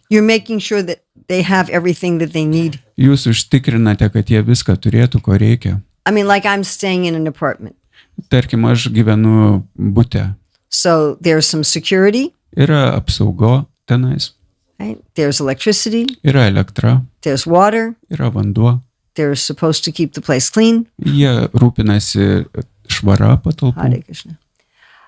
A: you're making sure that they have everything that they need.
B: jūs užtikrinate, kad jie viską turėtų, ko reikia.
A: I mean, like I'm staying in an apartment.
B: Tarkim, aš gyvenu bute.
A: So there's some security,
B: Yra apsaugo tenais,
A: right? There's electricity,
B: yra elektra,
A: there's water,
B: yra vanduo.
A: they're supposed to keep the place clean.
B: Jie rūpinasi švara patalpų.
A: Hare Krishna.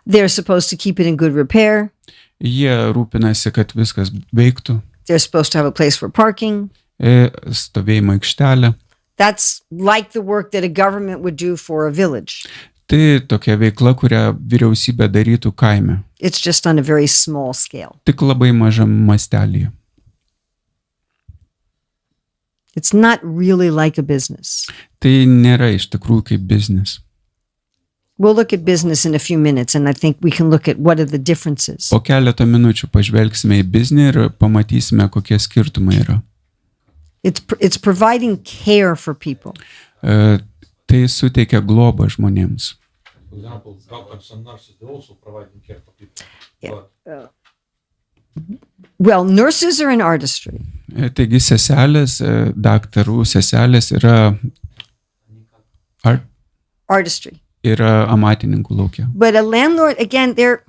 A: They're supposed to keep it in good repair.
B: Jie rūpinasi, kad viskas veiktų.
A: They're supposed to have a place for parking.
B: Stovėjimo aikštelė.
A: That's like the work that a government would do for a village.
B: Tai tokia veikla, kurią vyriausybė darytų kaime.
A: It's just on a very small scale.
B: Tik labai mažam mastelyje.
A: It's not really like a business.
B: Tai nėra iš tikrųjų kaip biznis.
A: We'll look at business in a few minutes, and I think we can look at what are the differences.
B: Po keletą minučių pažvelgsime į biznį ir pamatysime, kokie skirtumai yra.
A: It's providing care for people.
B: Tai suteikia globą žmonėms.
G: For example, doctors and nurses, they also providing care for people.
A: Yeah.
G: But
A: Well, nurses are an artistry.
B: Taigi seselės, daktarų seselės yra
A: Artistry.
B: yra amatininkų laukia.
A: But a landlord, again, they're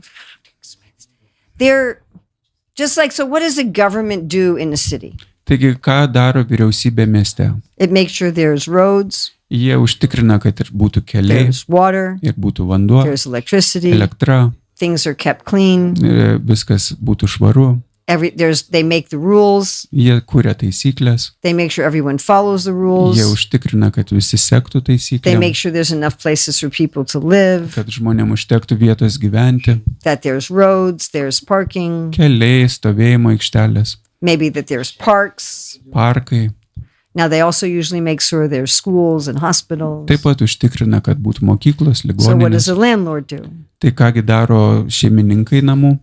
A: just like, so what does a government do in a city?
B: Taigi, ką daro vyriausybė mieste?
A: It makes sure there's roads,
B: Jie užtikrina, kad ir būtų keliai,
A: there's water,
B: ir būtų vanduo,
A: there's electricity,
B: elektra,
A: things are kept clean.
B: viskas būtų švaru.
A: They make the rules.
B: Jie kuria taisyklės,
A: They make sure everyone follows the
B: jie
A: rules.
B: užtikrina, kad visi sektų
A: They
B: taisyklėm,
A: make sure there's enough places for people to live,
B: kad žmonėm užtektų vietos gyventi,
A: that there's roads, there's parking,
B: keliai, stovėjimo aikštelės,
A: maybe that there's parks.
B: parkai.
A: Now, they also usually make sure there's schools and hospitals.
B: Taip pat užtikrina, kad būtų mokyklos,
A: So what does
B: ligoninės.
A: the landlord do?
B: Tai kągi daro šeimininkai namų?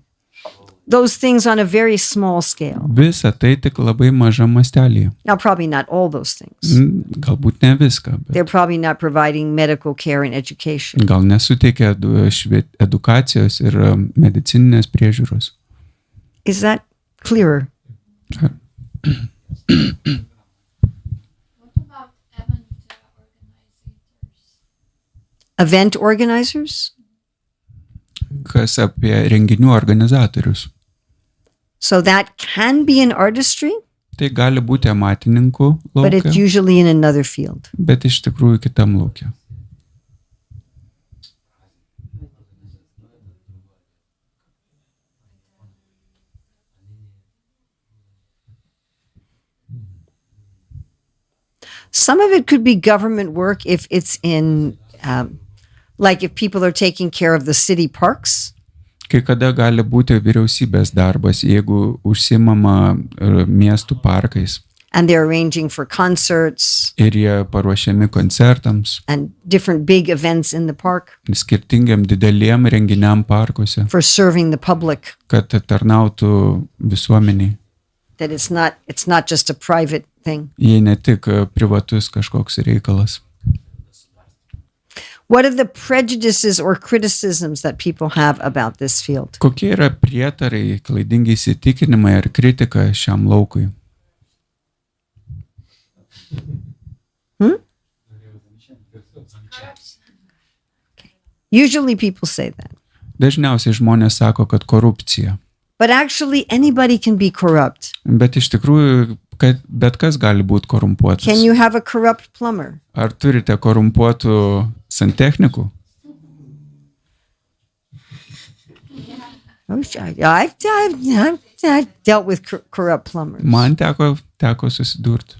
A: Those things on a very small scale.
B: Visa tai tik labai mažam mastelėje.
A: Now, probably not all those things.
B: Galbūt ne viską, bet
A: They're probably not providing medical care and education.
B: gal nesuteikia edukacijos ir medicininės priežiūros.
A: Is that clearer?
D: What about
A: Event
D: event organizers?
A: organizers?
B: Kas apie renginių organizatorius?
A: So that can be an artistry,
B: Tai gali būti amatininkų
A: but it's
B: laukia,
A: usually in another field.
B: bet iš tikrųjų kitam laukia.
A: Some of it could be government work if it's in, like if people are taking care of the city parks.
B: Kai kada gali būti vyriausybės darbas, jeigu užsimama miestų parkais
A: And they're arranging for concerts
B: ir jie paruošiami koncertams,
A: and different big events in the park
B: skirtingiam dideliem renginiam parkuose,
A: for serving the public.
B: kad tarnautų visuomeniai.
A: That it's not just a private thing.
B: Jie ne tik privatus kažkoks reikalas.
A: What are the prejudices or criticisms that people have about this field?
B: Kokie yra prietarai, klaidingi įsitikinimai ar kritika šiam laukui?
A: Usually people say that.
B: Dažniausiai žmonės sako, kad korupcija.
A: But actually anybody can be corrupt.
B: Bet iš tikrųjų, kad bet kas gali būti korumpuotas.
A: Can you have a corrupt plumber?
B: Ar turite korumpuotų santechnikų?
A: Oh, I've dealt with corrupt plumbers.
B: Man teko susidurti.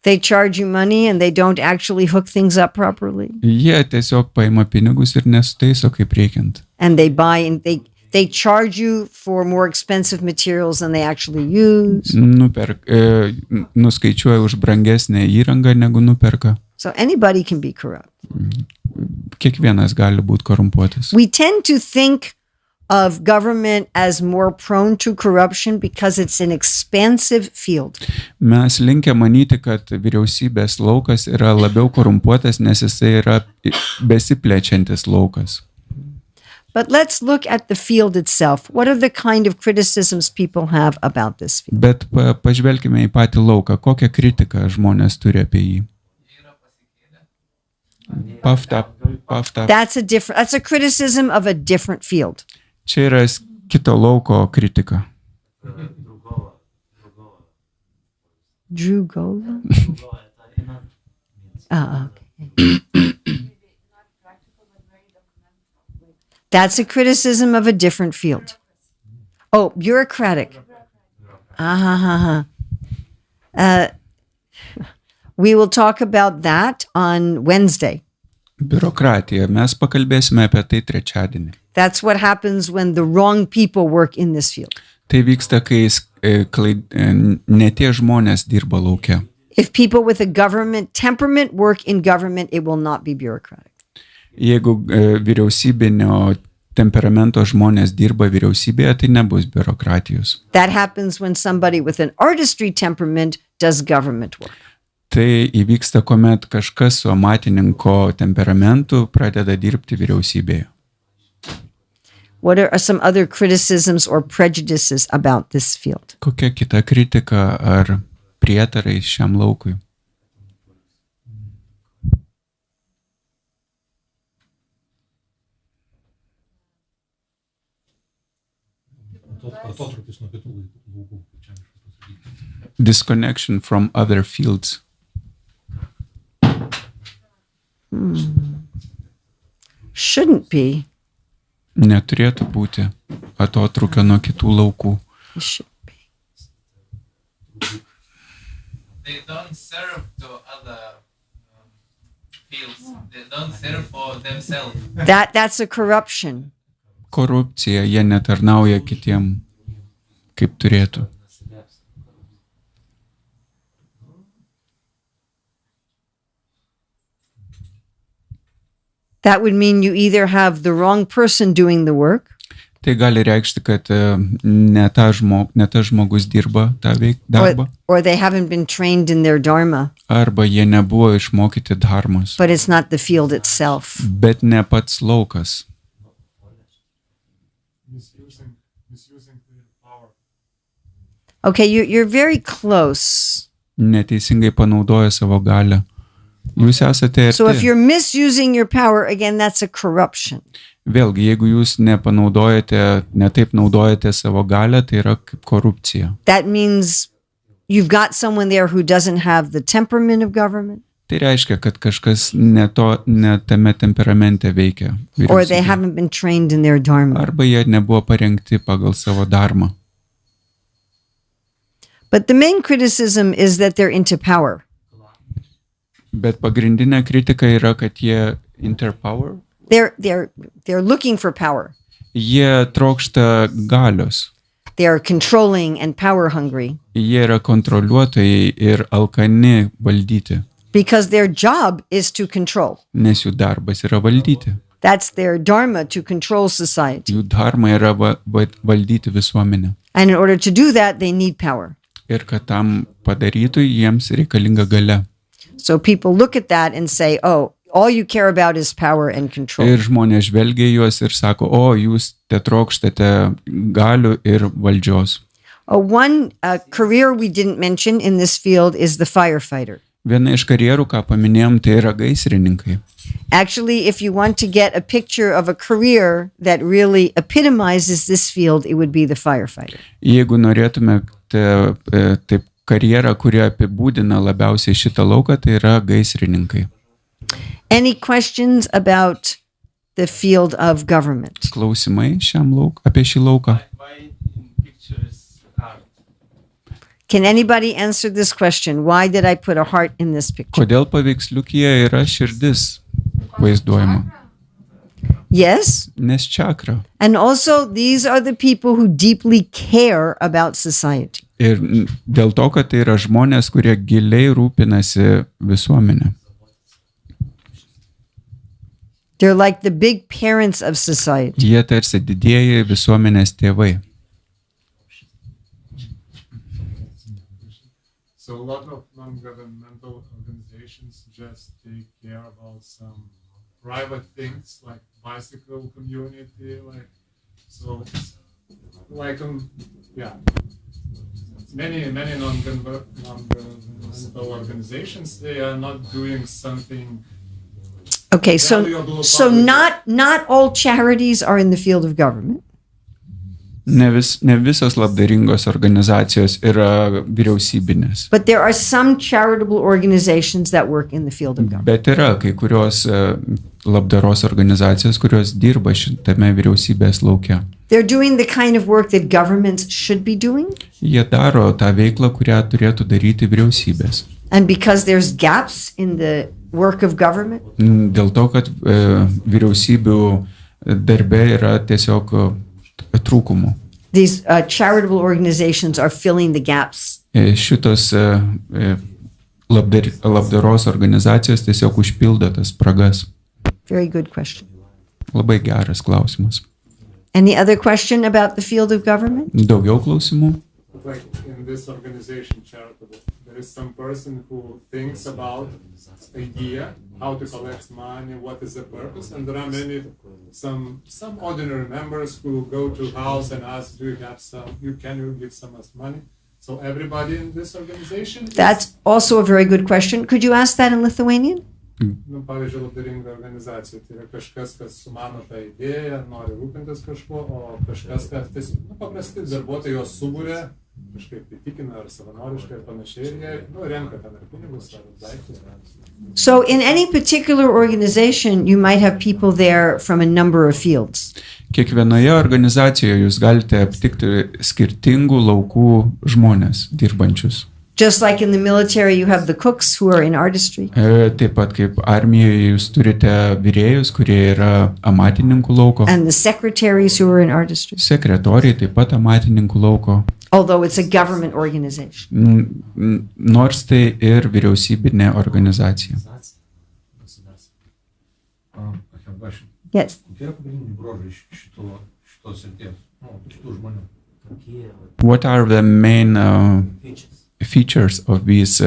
A: They charge you money and they don't actually hook things up properly.
B: Jie tiesiog paima pinigus ir nesutaiso kaip reikiant.
A: And they buy and they charge you for more expensive materials than they actually use.
B: Nuskaičiuoja už brangesnę įrangą negu nuperka.
A: So anybody can be corrupt.
B: Kiekvienas gali būti korumpuotas.
A: We tend to think of government as more prone to corruption because it's an expansive field.
B: Mes linkę manyti, kad vyriausybės laukas yra labiau korumpuotas, nes jisai yra besiplečiantis laukas.
A: But let's look at the field itself. What are the kind of criticisms people have about this field?
B: Bet pažvelkime į patį lauką. Kokią kritiką žmonės turi apie jį? Puffed up.
A: That's a criticism of a different field.
B: Čia yra kito lauko kritika.
A: Drugola? Okay. That's a criticism of a different field. Oh, bureaucratic. We will talk about that on Wednesday.
B: Biurokratija. Mes pakalbėsime apie tai trečiadienį.
A: That's what happens when the wrong people work in this field.
B: Tai vyksta, kai ne tie žmonės dirba lauke.
A: If people with a government temperament work in government, it will not be bureaucratic.
B: Jeigu vyriausybinio temperamento žmonės dirba vyriausybėje, tai nebus biurokratijos.
A: That happens when somebody with an artistry temperament does government work.
B: Tai įvyksta, kuomet kažkas su amatininko temperamentu pradeda dirbti vyriausybėje.
A: What are some other criticisms or prejudices about this field?
B: Kokia kita kritika ar prietarai šiam laukui?
G: Atotrūkis nuo kitų laukų.
B: Disconnection from other fields.
A: shouldn't be.
B: Neturėtų būti atotrukio nuo kitų laukų.
A: It should be.
E: They don't serve to other fields. They don't serve for themselves.
A: That's a corruption.
B: Korupcija, jie netarnauja kitiem kaip turėtų.
A: That would mean you either have the wrong person doing the work,
B: Tai gali reikšti, kad ne tas žmogus dirba tą darbą,
A: or they haven't been trained in their dharma,
B: arba jie nebuvo išmokyti dharmos,
A: but it's not the field itself.
B: bet ne pats laukas.
C: Misusing their power.
A: Okay, you're very close.
B: Neteisingai panaudoja savo galią. Jūs esate
A: So if
B: arti.
A: you're misusing your power, again, that's a corruption.
B: Vėlgi, jeigu jūs netaip naudojate savo galią, tai yra kaip korupcija.
A: That means you've got someone there who doesn't have the temperament of government,
B: Tai reiškia, kad kažkas ne tame temperamente veikia.
A: or they
B: vyriausybėje.
A: haven't been trained in their dharma.
B: Arba jie nebuvo parengti pagal savo dharmą.
A: But the main criticism is that they're into power.
B: Bet pagrindinė kritika yra, kad jie interpower.
A: They're looking for power.
B: Jie trokšta galios.
A: They're controlling and power hungry
B: Jie yra kontroliuotojai ir alkani valdyti,
A: because their job is to control.
B: nes jų darbas yra valdyti.
A: That's their dharma, to control society.
B: Jų dharma yra valdyti visuomenę.
A: And in order to do that, they need power.
B: Ir kad tam padarytų, jiems reikalinga galia.
A: So people look at that and say, oh, all you care about is power and control.
B: Ir žmonės žvelgia juos ir sako, o jūs te trokštate galių ir valdžios.
A: One career we didn't mention in this field is the firefighter.
B: Viena iš karjerų, ką paminėjom, tai yra gaisrininkai.
A: Actually, if you want to get a picture of a career that really epitomizes this field, it would be the firefighter.
B: Jeigu norėtumėte taip karjerą, kuri apibūdina labiausiai šitą lauką, tai yra gaisrininkai.
A: Any questions about the field of government?
B: Klausimai apie šį lauką?
F: Why in pictures art?
A: Can anybody answer this question? Why did I put a heart in this picture?
B: Kodėl paveiksliukyje yra širdis vaizduojama?
A: Yes.
B: Nes čakra.
A: And also, these are the people who deeply care about society.
B: Ir dėl to, kad tai yra žmonės, kurie giliai rūpinasi visuomenę.
A: They're like the big parents of society.
B: Jie tarsi didieji visuomenės tėvai.
C: So a lot of non-governmental organizations just take care about some private things like bicycle community, many non-governmental organizations, they are not doing something.
A: Okay,
C: Valuable
A: so
C: public-
A: not all charities are in the field of government.
B: Ne visos labdaringos organizacijos yra vyriausybinės.
A: But there are some charitable organizations that work in the field of government.
B: Bet yra kai kurios labdaros organizacijos, kurios dirba šitame vyriausybės lauke.
A: They're doing the kind of work that governments should be doing.
B: Jie daro tą veiklą, kurią turėtų daryti vyriausybės.
A: And because there's gaps in the work of government,
B: Dėl to, kad vyriausybių darbe yra tiesiog trūkumų.
A: these charitable organizations are filling the gaps.
B: Šitos labdaros organizacijos tiesiog užpildo tas spragas.
A: Very good question.
B: Labai geras klausimas.
A: Any other question about the field of government?
B: Daugiau klausimų?
C: Like in this organization, charitable, there is some person who thinks about idea, how to collect money, what is the purpose, and there are some ordinary members who go to house and ask, do you have can you give some us money? So everybody in this organization
A: That's also a very good question. Could you ask that in Lithuanian?
C: pavyzdžiui, labdaringa organizacija, tai yra kažkas, kas sumano tą idėją, nori rūpintis kažkuo, o kažkas, kas paprasti darbuotojai jos subūrė kažkaip įtikina ar savanoriškai ir panašiai, ir jie renka ten ar pinigus, ar daiktus.
A: So in any particular organization, you might have people there from a number of fields.
B: Kiekvienoje organizacijoje jūs galite aptikti skirtingų laukų žmonės dirbančius.
A: Just like in the military, you have the cooks who are in artistry.
B: Taip pat kaip armijoje jūs turite virėjus, kurie yra amatininkų lauko.
A: And the secretaries who are in artistry.
B: Sekretoriai taip pat amatininkų lauko.
A: Although it's a government organization.
B: Nors tai ir vyriausybinė organizacija.
A: Yes.
G: Kokie yra pagrindiniai bruožai šitos srities, šitų žmonių?
B: What are the main features of these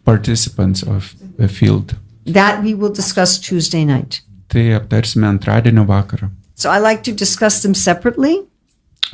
B: participants of the field?
A: That we will discuss Tuesday night.
B: Tai aptarsime antradienio vakarą.
A: So I like to discuss them separately.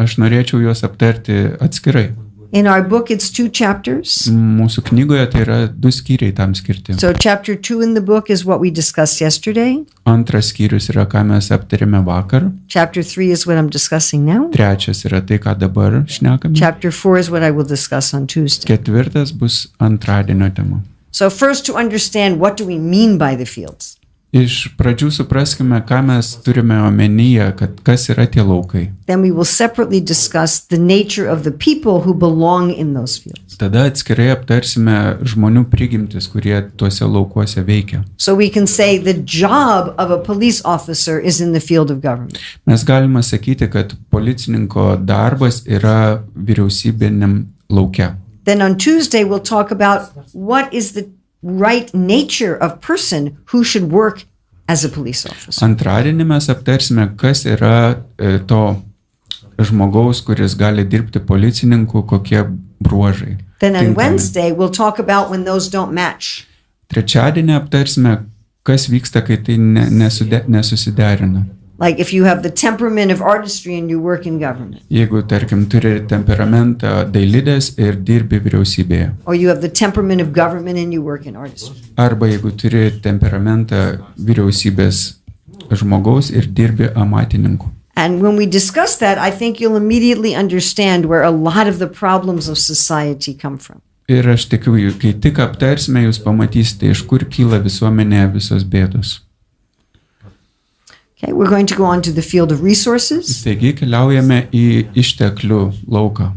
B: Aš norėčiau juos aptarti atskirai.
A: In our book, it's 2 chapters.
B: Mūsų knygoje tai yra 2 skyriai tam skirti.
A: So chapter 2 in the book is what we discussed yesterday.
B: Antras skyrius yra, ką mes aptarėme vakar.
A: Chapter 3 is what I'm discussing now.
B: Trečias yra tai, ką dabar šnekame.
A: Chapter 4 is what I will discuss on Tuesday.
B: Ketvirtas bus antradienio tema.
A: So first, to understand what do we mean by the fields.
B: Iš pradžių supraskime, ką mes turime omenyje, kad kas yra tie laukai.
A: Then we will separately discuss the nature of the people who belong in those fields.
B: Tada atskirai aptarsime žmonių prigimtis, kurie tuose laukuose veikia.
A: So we can say the job of a police officer is in the field of government.
B: Mes galime sakyti, kad policininko darbas yra vyriausybiniam lauke.
A: Then on Tuesday, we'll talk about what is the right nature of person who should work as a police officer.
B: Antradienį mes aptarsime, kas yra to žmogaus, kuris gali dirbti policininku, kokie bruožai.
A: Then on
B: tinkami.
A: Wednesday, we'll talk about when those don't match.
B: Trečiadienį aptarsime, kas vyksta, kai tai nesusiderina.
A: Like if you have the temperament of artistry and you work in government.
B: Jeigu, tarkim, turi temperamentą dailidės ir dirbi vyriausybėje.
A: Or you have the temperament of government and you work in artistry.
B: Arba jeigu turi temperamentą vyriausybės žmogaus ir dirbi amatininku.
A: And when we discuss that, I think you'll immediately understand where a lot of the problems of society come from.
B: Ir aš tikiu, kai tik aptarsime, jūs pamatysite, iš kur kyla visuomenėje visos bėdos.
A: Okay, we're going to go on to the field of resources.
B: Taigi keliaujame į išteklių lauką.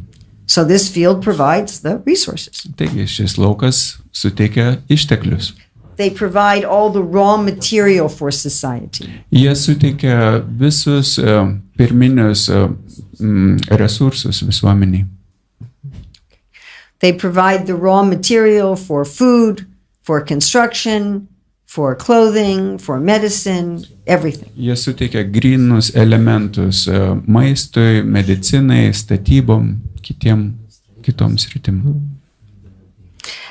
A: So this field provides the resources.
B: Taigi šis laukas suteikia išteklius.
A: They provide all the raw material for society.
B: Jie suteikia visus pirminius resursus visuomeniai.
A: They provide the raw material for food, for construction, for clothing, for medicine, everything.
B: Jie suteikia grynus elementus maistui, medicinai, statybom, kitoms sritim.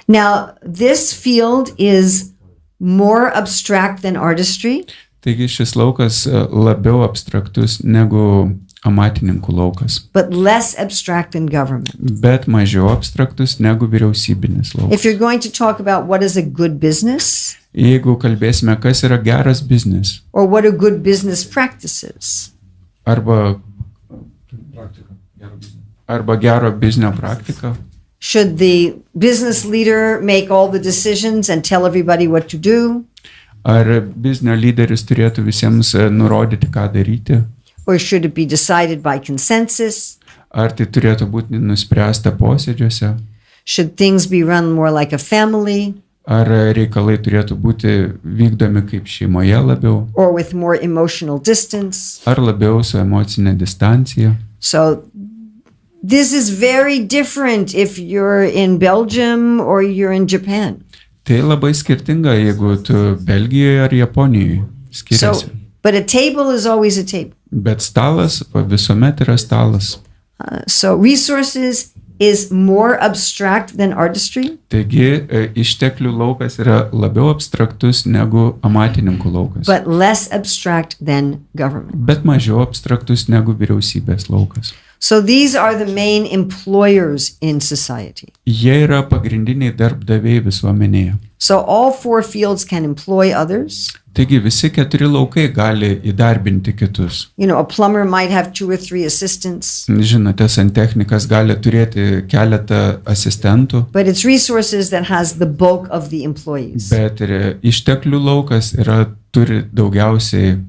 A: Now, this field is more abstract than artistry.
B: Taigi šis laukas labiau abstraktus negu amatininkų laukas,
A: but less abstract than government.
B: bet mažiau abstraktus negu vyriausybinis laukas.
A: If you're going to talk about what is a good business
B: Jeigu kalbėsime, kas yra geras biznis,
A: or what are good business practices,
B: arba
G: Praktika, gero biznio.
B: arba gero biznio praktika,
A: should the business leader make all the decisions and tell everybody what to do,
B: ar biznio lyderis turėtų visiems nurodyti, ką daryti,
A: or should it be decided by consensus?
B: ar tai turėtų būti nuspręsta posėdžiuose,
A: Should things be run more like a family
B: ar reikalai turėtų būti vykdomi kaip šeimoje labiau,
A: or with more emotional distance?
B: ar labiau su emocinė distancija.
A: So this is very different if you're in Belgium or you're in Japan.
B: Tai labai skirtinga, jeigu tu Belgijoje ar Japonijoje
A: So,
B: skiriasi.
A: but a table is always a table.
B: Bet stalas visuomet yra stalas.
A: So resources is more abstract than artistry,
B: Taigi išteklių laukas yra labiau abstraktus negu amatininkų laukas,
A: but less abstract than government.
B: bet mažiau abstraktus negu vyriausybės laukas.
A: So these are the main employers in society.
B: Jie yra pagrindiniai darbdaviai visuomenėje.
A: So all 4 fields can employ others.
B: Taigi visi 4 laukai gali įdarbinti kitus.
A: You know, a plumber might have 2 or 3 assistants,
B: Žinote, santechnikas gali turėti keletą asistentų,
A: but it's resources that has the bulk of the employees.
B: bet ir išteklių laukas turi daugiausiai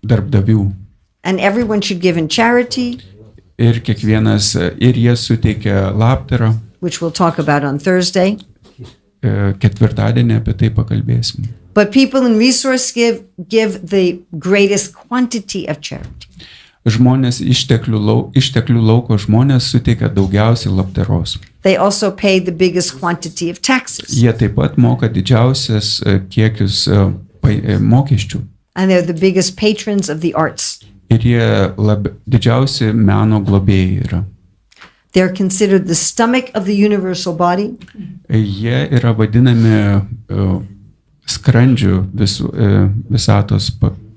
B: darbdavių.
A: And everyone should give in charity,
B: Ir kiekvienas, ir jie suteikia labdarą.
A: which we'll talk about on Thursday.
B: Ketvirtadienį apie tai pakalbėsim.
A: But people in resource give the greatest quantity of charity.
B: Žmonės išteklių lauko žmonės suteikia daugiausiai labdaros.
A: They also pay the biggest quantity of taxes.
B: Jie taip pat moka didžiausias kiekius mokesčių.
A: And they're the biggest patrons of the arts.
B: Ir jie didžiausi meno globėjai yra.
A: They're considered the stomach of the universal body.
B: Jie yra vadinami skrandžių visatos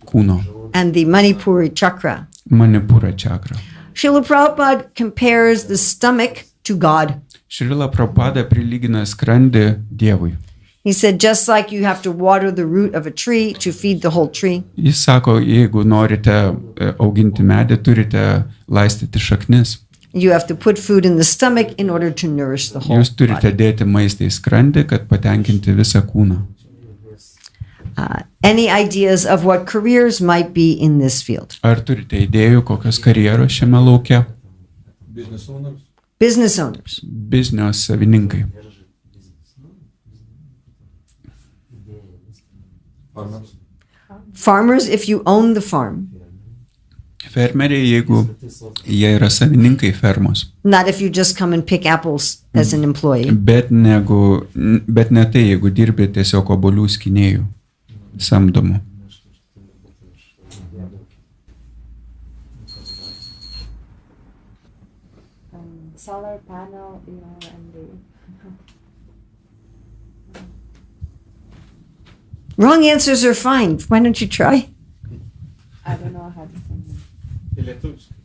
B: kūno.
A: And the Manipuri chakra.
B: Manipura čakra.
A: Srila Prabhupada compares the stomach to God.
B: Šrila Prabhupada prilygina skrandį Dievui.
A: He said, just like you have to water the root of a tree to feed the whole tree,
B: Jis sako, jeigu norite auginti medį, turite laistyti šaknis.
A: you have to put food in the stomach in order to nourish the whole
B: Jūs turite
A: body.
B: dėti maistą į skrandį, kad patenkinti visą kūną.
A: Any ideas of what careers might be in this field?
B: Ar turite idėjų, kokios karjeros šiame lauke?
G: Business owners.
A: Business owners.
B: Biznio savininkai.
G: Farmers.
A: Farmers, if you own the farm,
B: Fermeriai, jeigu jie yra savininkai fermos.
A: not if you just come and pick apples as an employee.
B: Bet ne tai, jeigu dirbi tiesiog obuolių skynėjų samdomų.
D: Solar panel, you know, and the
A: Wrong answers are fine. Why don't you try?
D: I don't know how to say it.
C: Į lietuviškai.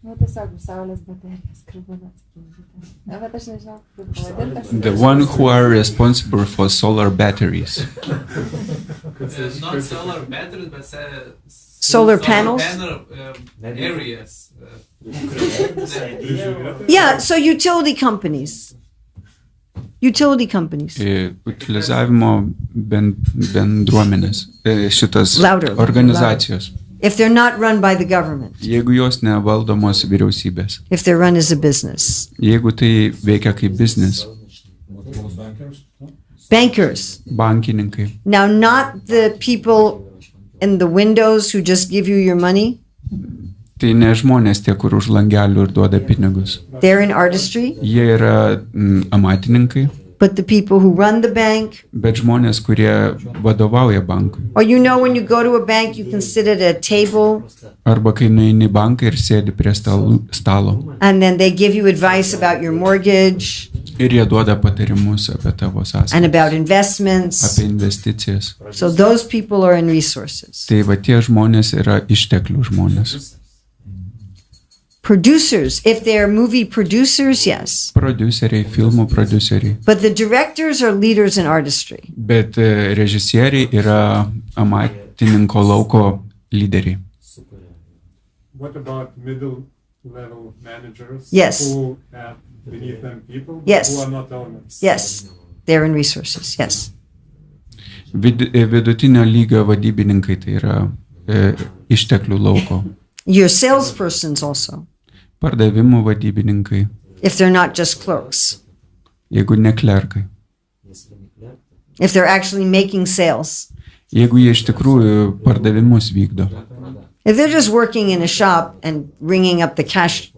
D: Nu, tiesiog saulės baterijos, kur būna atsakingi. Na, bet aš nežinau, kaip pavadintas.
B: The one who are responsible for solar batteries.
E: Not solar batteries, but
A: Solar panels?
E: panel areas.
A: Yeah, so utility companies. Utility companies.
B: Utilizavimo bendruomenės. Šitas
A: Louder.
B: organizacijos.
A: If they're not run by the government,
B: Jeigu jos nevaldomos vyriausybės.
A: if they're run as a business.
B: Jeigu tai veikia kaip biznis.
G: Bankers. No?
A: Bankers.
B: Bankininkai.
A: Now, not the people in the windows who just give you your money.
B: Tai ne žmonės tie, kur už langelių ir duoda pinigus.
A: They're in artistry.
B: Jie yra amatininkai,
A: But the people who run the bank,
B: bet žmonės, kurie vadovauja bankui.
A: or you know, when you go to a bank, you can sit at a table
B: Arba kai nueini į banką ir sėdi prie stalo.
A: and then they give you advice about your mortgage
B: Ir jie duoda patarimus apie tavo
A: and
B: sąskaitą,
A: about investments.
B: apie investicijas.
A: So those people are in resources.
B: Tai va tie žmonės yra išteklių žmonės.
A: Producers, if they're movie producers, yes.
B: Prodiuseriai, filmų prodiuseriai.
A: But the directors are leaders in artistry.
B: Bet režisieriai yra amatininko lauko lyderiai.
C: What about middle level managers?
A: Yes.
C: Who have beneath them people
A: Yes.
C: who are not owners?
A: Yes, they're in resources, yes.
B: Vidutinio lygio vadybininkai tai yra išteklių lauko.
A: Your salespersons also,
B: Pardavimų vadybininkai,
A: if they're not just clerks,
B: jeigu ne klerkai.
A: if they're actually making sales.
B: Jeigu jie iš tikrųjų pardavimus vykdo.
A: If they're just working in a shop and ringing up the cash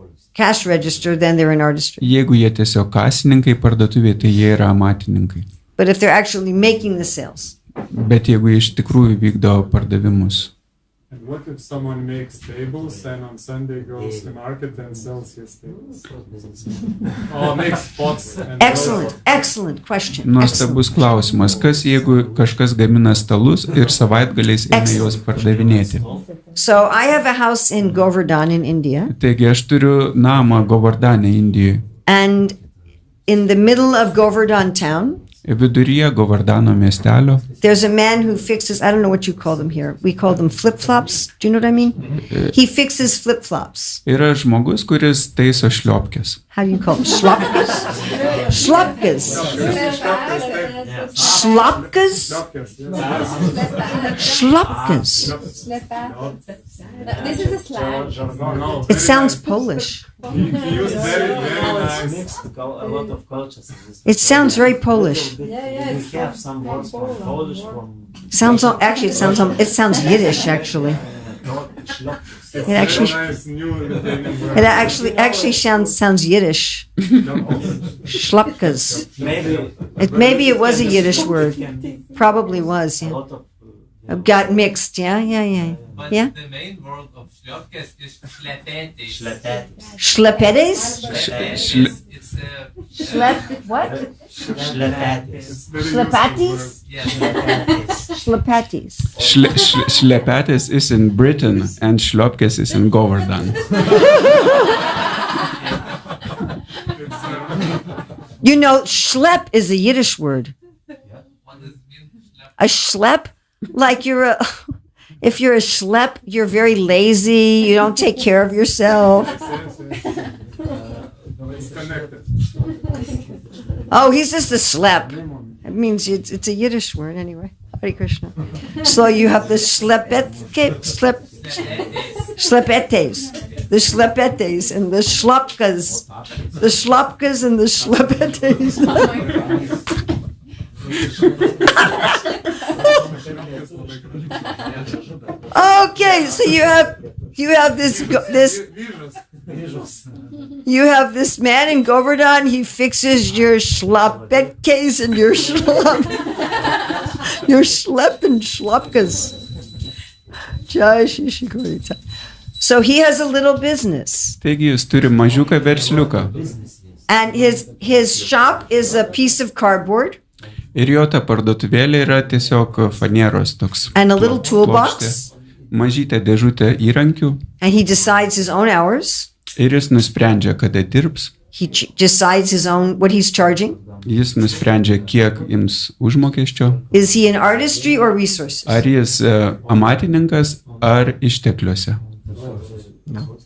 A: register, then they're in artistry.
B: Jeigu jie tiesiog kasininkai parduotuvėje, tai jie yra amatininkai.
A: But if they're actually making the sales,
B: Bet jeigu jie iš tikrųjų vykdo pardavimus,
C: And what if someone makes tables and on Sunday goes to market and sells his tables? Or makes pots and
A: Excellent question.
B: Nuostabus klausimas, kas jeigu kažkas gamina stalus ir savaitgaliais eina juos pardavinėti.
A: So I have a house in Govardhan in India,
B: Taigi aš turiu namą Govardane, Indijoje.
A: and in the middle of Govardhan town,
B: Viduryje Govardano miestelio
A: there's a man who fixes, I don't know what you call them here. We call them flip-flops. Do you know what I mean? He fixes flip-flops.
B: yra žmogus, kuris taiso šliopkes.
A: How do you call them? Shlopkas? Shlopkas. Shlopkas? Shlopkas.
D: This is a slang.
C: No,
A: It sounds Polish.
C: he used very nice.
F: Mixed a lot of cultures in this.
A: It sounds very Polish.
F: We have some words from Polish, from
A: It sounds Yiddish actually. It actually
C: Nice new Lithuanian word.
A: It actually sounds Yiddish. Shlopkas. Maybe it was a Yiddish word. Probably was.
F: A
A: Yeah.
F: lot of
A: It got mixed. Yeah.
E: But
A: Yeah.
E: the main word of šliopkes is šlepetis.
A: Schlepetes?
B: Šle-
E: It's
A: What?
F: Schlepatis.
C: Very
A: Schlepatis?
E: yes.
A: Schlepatis.
B: Šlepetis is in Britain and šliopkes is in Govardhan.
A: You know, schlep is a Yiddish word.
E: What does it mean?
A: A schlep, like if you're a schlep, you're very lazy. You don't take care of yourself.
C: It's connected.
A: Oh, he's just a schlep. It means it's a Yiddish word anyway. Hare Krishna. So you have the schlepetes, the schlepetes and the shlopkas and the schlepetes. Okay, so you have this you have this man in Govardhan. He fixes your schlepetes and your schlep and shlopkas. Jai Shri Shri Gauranga. So he has a little business,
B: Taigi jis turi mažiuką versliuką.
A: and his shop is a piece of cardboard
B: Ir jo ta parduotuvėlė yra tiesiog fanieros toks.
A: and a little
B: plokštė.
A: toolbox,
B: Mažytė dėžutė įrankių.
A: and he decides his own hours.
B: Ir jis nusprendžia, kada dirbs.
A: He decides his own what he's charging.
B: Jis nusprendžia, kiek ims užmokesčio.
A: Is he in artistry or resources?
B: Ar jis amatininkas, ar ištekliuose.
A: You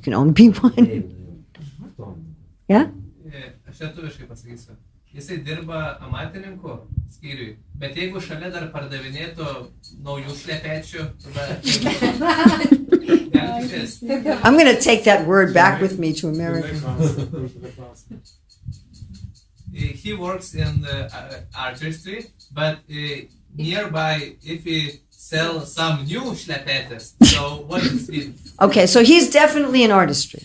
A: can only be one. Yeah?
E: Aš lietuviškai pasakysiu. Jisai dirba amatininkų skyriui, bet jeigu šalia dar pardavinėtų naujų šlepečių, tada gali išvis.
A: I'm going to take that word back with me to America.
E: He works in the artistry, but nearby, if he sell some new šlepetes, so what does it mean?
A: Okay, so he's definitely in artistry.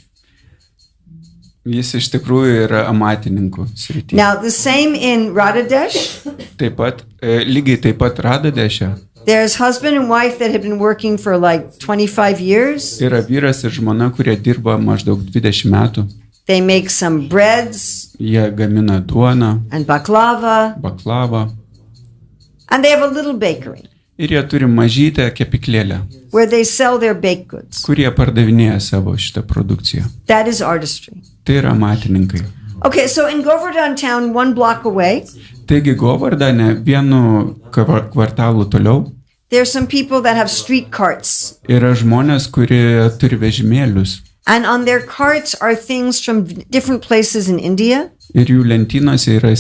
B: Jis iš tikrųjų yra amatininkų srityje.
A: Now, the same in Radhadesh.
B: Taip pat, lygiai taip pat Radhadeše
A: There's husband and wife that have been working for like 25 years.
B: yra vyras ir žmona, kurie dirba maždaug 20 metų.
A: They make some breads
B: Jie gamina duoną,
A: and baklava,
B: baklavą
A: and they have a little bakery
B: ir jie turi mažytę kepiklėlę,
A: where they sell their baked goods.
B: kurie pardavinėja savo šitą produkciją.
A: That is artistry.
B: Tai yra amatininkai.
A: Okay, so in Govardhan town, 1 block away,
B: Taigi Govardane vienu kvartalu toliau
A: there's some people that have street carts.
B: yra žmonės, kurie turi vežimėlius
A: And on their carts are things from different places in India.
B: ir jų lentynose yra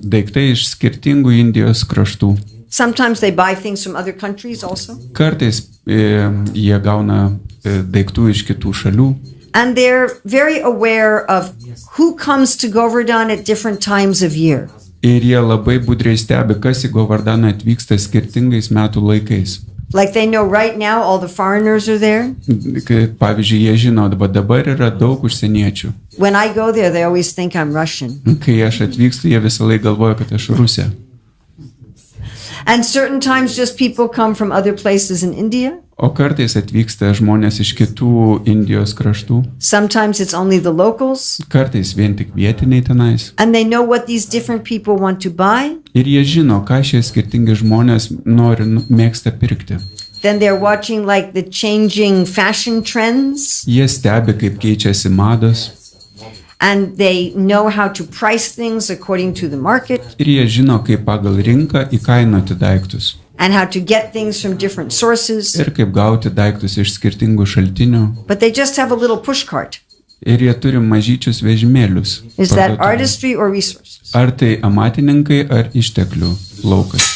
B: daiktai iš skirtingų Indijos kraštų.
A: Sometimes they buy things from other countries also.
B: Kartais jie gauna daiktų iš kitų šalių.
A: And they're very aware of who comes to Govardhan at different times of year.
B: Ir jie labai budriai stebi, kas į Govardaną atvyksta skirtingais metų laikais.
A: Like they know right now all the foreigners are there.
B: Pavyzdžiui, jie žino, dabar yra daug užsieniečių.
A: When I go there, they always think I'm Russian.
B: Kai aš atvykstu, jie visą laiką galvoja, kad aš Rusė.
A: And certain times just people come from other places in India
B: O kartais atvyksta žmonės iš kitų Indijos kraštų,
A: Sometimes it's only the locals,
B: kartais vien tik vietiniai tenais.
A: and they know what these different people want to buy.
B: Ir jie žino, ką šie skirtingi žmonės nori, mėgsta pirkti.
A: Then they're watching like the changing fashion trends,
B: Jie stebi, kaip keičiasi mados.
A: and they know how to price things according to the market
B: Ir jie žino, kaip pagal rinką įkainuoti daiktus.
A: and how to get things from different sources.
B: Ir kaip gauti daiktus iš skirtingų šaltinių.
A: But they just have a little push cart.
B: Ir jie turi mažyčius vežimėlius.
A: Is that
B: parduotuvėje.
A: artistry or resources?
B: Ar tai amatininkai, ar išteklių laukas?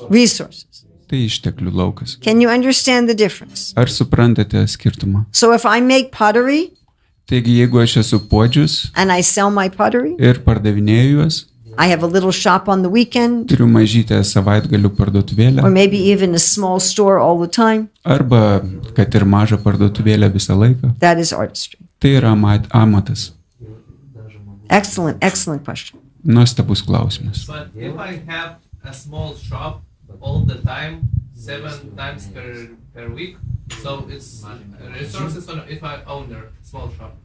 A: Resources.
B: Tai išteklių laukas.
A: Can you understand the difference?
B: Ar suprantate skirtumą?
A: So if I make pottery
B: Taigi, jeigu aš esu puodžius
A: and I sell my pottery,
B: ir pardavinėju juos,
A: I have a little shop on the weekend,
B: turiu mažytę savaitgalių
A: or
B: parduotuvėlę,
A: maybe even a small store all the time,
B: arba kad ir mažą parduotuvėlę visą laiką,
A: that is artistry.
B: tai yra amatas.
A: Excellent, excellent question.
B: Nuostabus klausimas.
E: But if I have a small shop all the time, 7 times per week, so it's resources on if I own a small shop.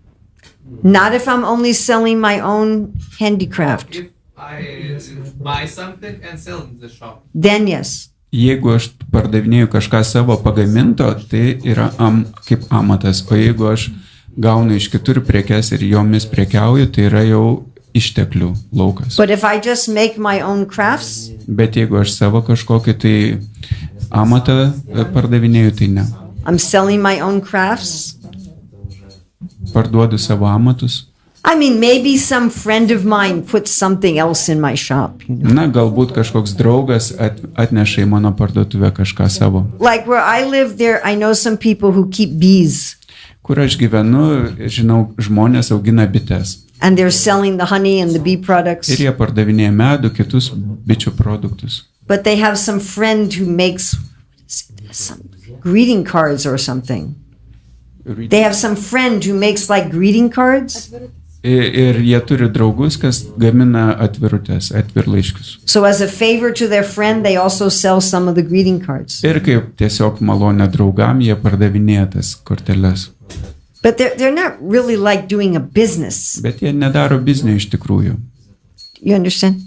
A: Not if I'm only selling my own handicraft.
E: If I buy something and sell in the shop.
A: Then yes.
B: Jeigu aš pardavinėju kažką savo pagaminto, tai yra kaip amatas, o jeigu aš gaunu iš kitur prekes ir jomis prekiauju, tai yra jau išteklių laukas.
A: But if I just make my own crafts,
B: Bet jeigu aš savo kažkokį tai amatą pardavinėju, tai ne.
A: I'm selling my own crafts.
B: Parduodu savo amatus.
A: I mean, maybe some friend of mine puts something else in my shop, you know.
B: Na, galbūt kažkoks draugas atneša į mano parduotuvę kažką savo.
A: Like where I live there, I know some people who keep bees
B: Kur aš gyvenu, žinau, žmonės augina bites.
A: and they're selling the honey and the bee products.
B: Ir jie pardavinėja medų, kitus bičių produktus.
A: But they have some friend who makes some greeting cards or something. They have some friend who makes like greeting cards.
B: Ir jie turi draugus, kas gamina atvirutės, atvirlaiškius.
A: So as a favor to their friend, they also sell some of the greeting cards.
B: Ir kaip tiesiog malonę draugam, jie pardavinėja tas korteles.
A: But they're not really like doing a business.
B: Bet jie nedaro biznio iš tikrųjų.
A: You understand?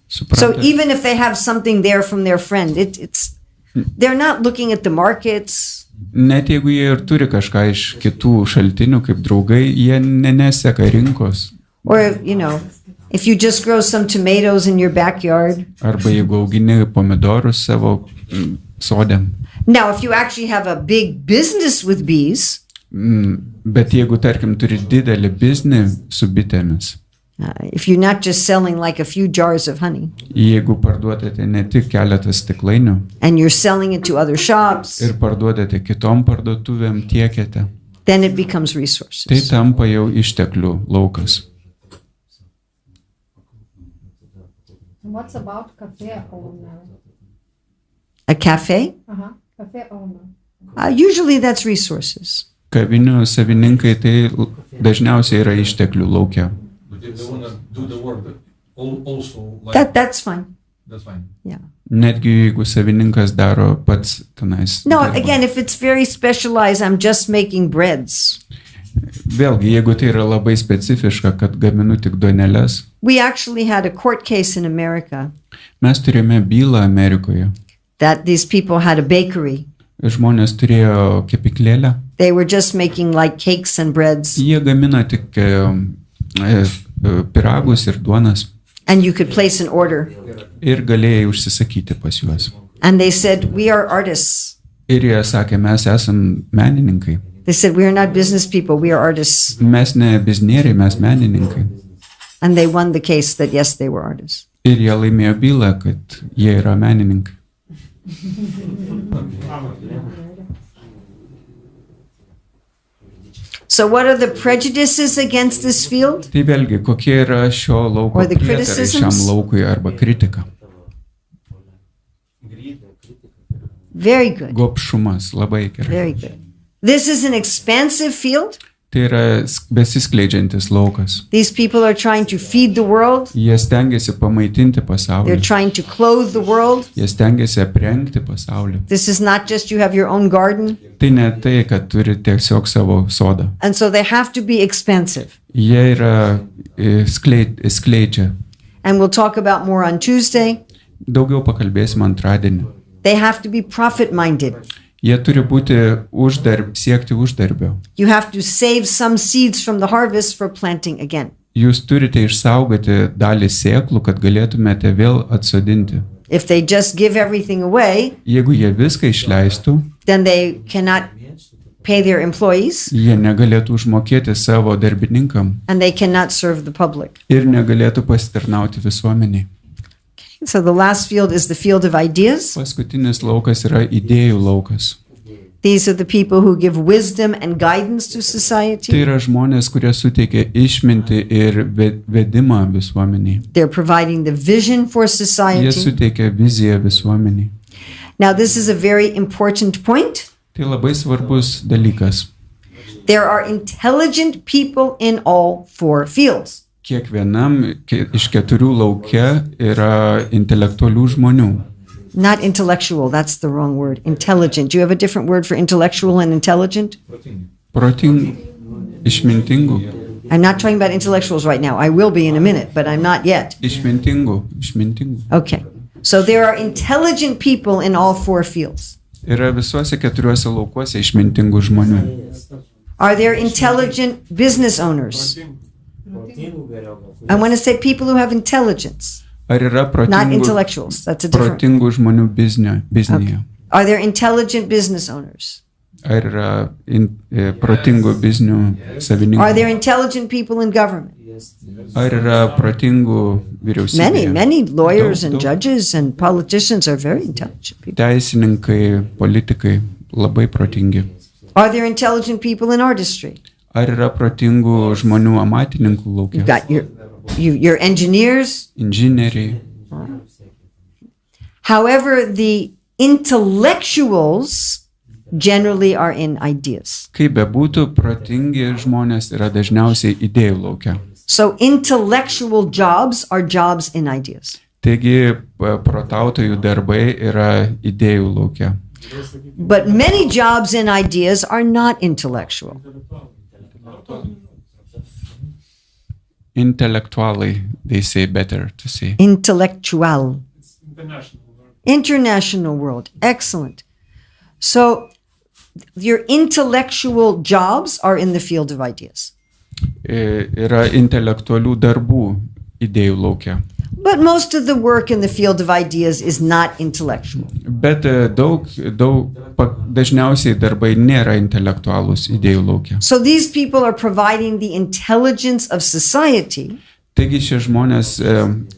A: So
B: Suprantate?
A: even if they have something there from their friend, they're not looking at the markets.
B: Net jeigu jie ir turi kažką iš kitų šaltinių kaip draugai, jie neseka rinkos.
A: Or, you know, if you just grow some tomatoes in your backyard.
B: Arba jeigu augini pomidorus savo sode.
A: Now, if you actually have a big business with bees,
B: Bet jeigu, tarkim, turi didelį biznį su bitėmis,
A: if you're not just selling like a few jars of honey
B: jeigu parduodate ne tik keletą stiklainių
A: and you're selling it to other shops,
B: ir parduodate kitom parduotuvėm, tiekėte,
A: then it becomes
B: tai
A: resources.
B: tampa jau išteklių laukas.
D: What's about cafe owner?
A: A cafe,
D: Cafe owner.
A: Usually that's resources.
B: Kavinių savininkai tai dažniausiai yra išteklių laukia.
G: But if they want to do the work, also like
A: That's fine.
G: that's fine.
A: Yeah.
B: Netgi jeigu savininkas daro pats tenais.
A: No,
B: dirba.
A: again, if it's very specialized, I'm just making breads.
B: Vėlgi, jeigu tai yra labai specifiška, kad gaminu tik duoneles,
A: We actually had a court case in America
B: mes turėjome bylą Amerikoje.
A: that these people had a bakery.
B: Žmonės turėjo kepiklėlę,
A: They were just making like cakes and breads,
B: jie gamina tik pyragus ir duonas
A: and you could place an order.
B: ir galėjai užsisakyti pas juos.
A: And they said, "We are artists."
B: Ir jie sakė, mes esam menininkai.
A: They said, "We are not business people. We are artists."
B: Mes ne biznieriai, mes menininkai.
A: And they won the case that yes, they were artists.
B: Ir jie laimėjo bylą, kad jie yra menininkai.
A: So, what are the prejudices against this field?
B: Tai vėlgi, kokie yra šio lauko
A: Or the
B: prietarai šiam
A: criticisms?
B: laukui arba kritika.
A: Very good.
B: Gobšumas, labai gerai.
A: Very good. This is an expansive field.
B: Tai yra besiskleidžiantis laukas.
A: These people are trying to feed the world.
B: Jie stengiasi pamaitinti
A: They're
B: pasaulį.
A: trying to clothe the world.
B: Jie stengiasi aprengti pasaulį.
A: This is not just you have your own garden.
B: Tai ne tai, kad turi tiesiog savo sodą.
A: And so they have to be expensive.
B: Jie yra skleidžia.
A: And we'll talk about more on Tuesday.
B: Daugiau pakalbėsim antradienį.
A: They have to be profit-minded.
B: Jie turi būti siekti uždarbio.
A: You have to save some seeds from the harvest for planting again.
B: Jūs turite išsaugoti dalį sėklų, kad galėtumėte vėl atsodinti.
A: If they just give everything away,
B: Jeigu jie viską išleistų,
A: then they cannot pay their employees
B: jie negalėtų užmokėti savo darbininkam
A: and they cannot serve the public.
B: ir negalėtų pasitarnauti visuomeniai.
A: So the last field is the field of ideas.
B: Paskutinis laukas yra idėjų laukas.
A: These are the people who give wisdom and guidance to
B: Tai
A: society.
B: yra žmonės, kurie suteikia išmintį ir vedimą visuomeniai.
A: They're providing the vision for
B: Jie
A: society.
B: suteikia viziją visuomeniai.
A: Now, this is a very important point.
B: Tai labai svarbus dalykas.
A: There are intelligent people in all four fields.
B: Kiekvienam iš keturių lauke yra intelektualių žmonių.
A: Not intellectual, that's the wrong word. Intelligent. Do you have a different word for intellectual and intelligent?
B: Protingų, išmintingų,
A: I'm not talking about intellectuals right now. I will be in a minute, but I'm not yet.
B: išmintingų.
A: Okay. So there are intelligent people in all four fields.
B: Yra visuose keturiuose laukuose išmintingų žmonių.
A: Are there intelligent business owners? I want to say people who have intelligence,
B: Ar yra
A: not
B: protingų,
A: intellectuals. That's a different.
B: protingų žmonių biznėje?
A: Are there intelligent business owners?
B: Ar yra protingų biznių
A: Are
B: savininkų?
A: there intelligent people in government?
B: Ar yra protingų vyriausybėje?
A: Many lawyers and
B: Daug.
A: judges and politicians are very intelligent people.
B: Teisininkai, politikai labai protingi.
A: Are there intelligent people in artistry?
B: Ar yra protingų žmonių amatininkų laukia?
A: You've got your engineers.
B: Inžinieriai.
A: However, the intellectuals generally are in ideas.
B: Kaip bebūtų, protingi žmonės yra dažniausiai idėjų laukia.
A: So intellectual jobs are jobs in ideas.
B: Taigi protautojų darbai yra idėjų laukia.
A: But many jobs in ideas are not intellectual.
B: Intellectually, they say better to say.
A: Intellectual.
C: International work.
A: International world. Excellent. So your intellectual jobs are in the field of ideas.
B: Yra intelektualių darbų idėjų laukia.
A: But most of the work in the field of ideas is not intellectual.
B: Bet dažniausiai darbai nėra intelektualūs idėjų laukia.
A: So these people are providing the intelligence of society,
B: Taigi šie žmonės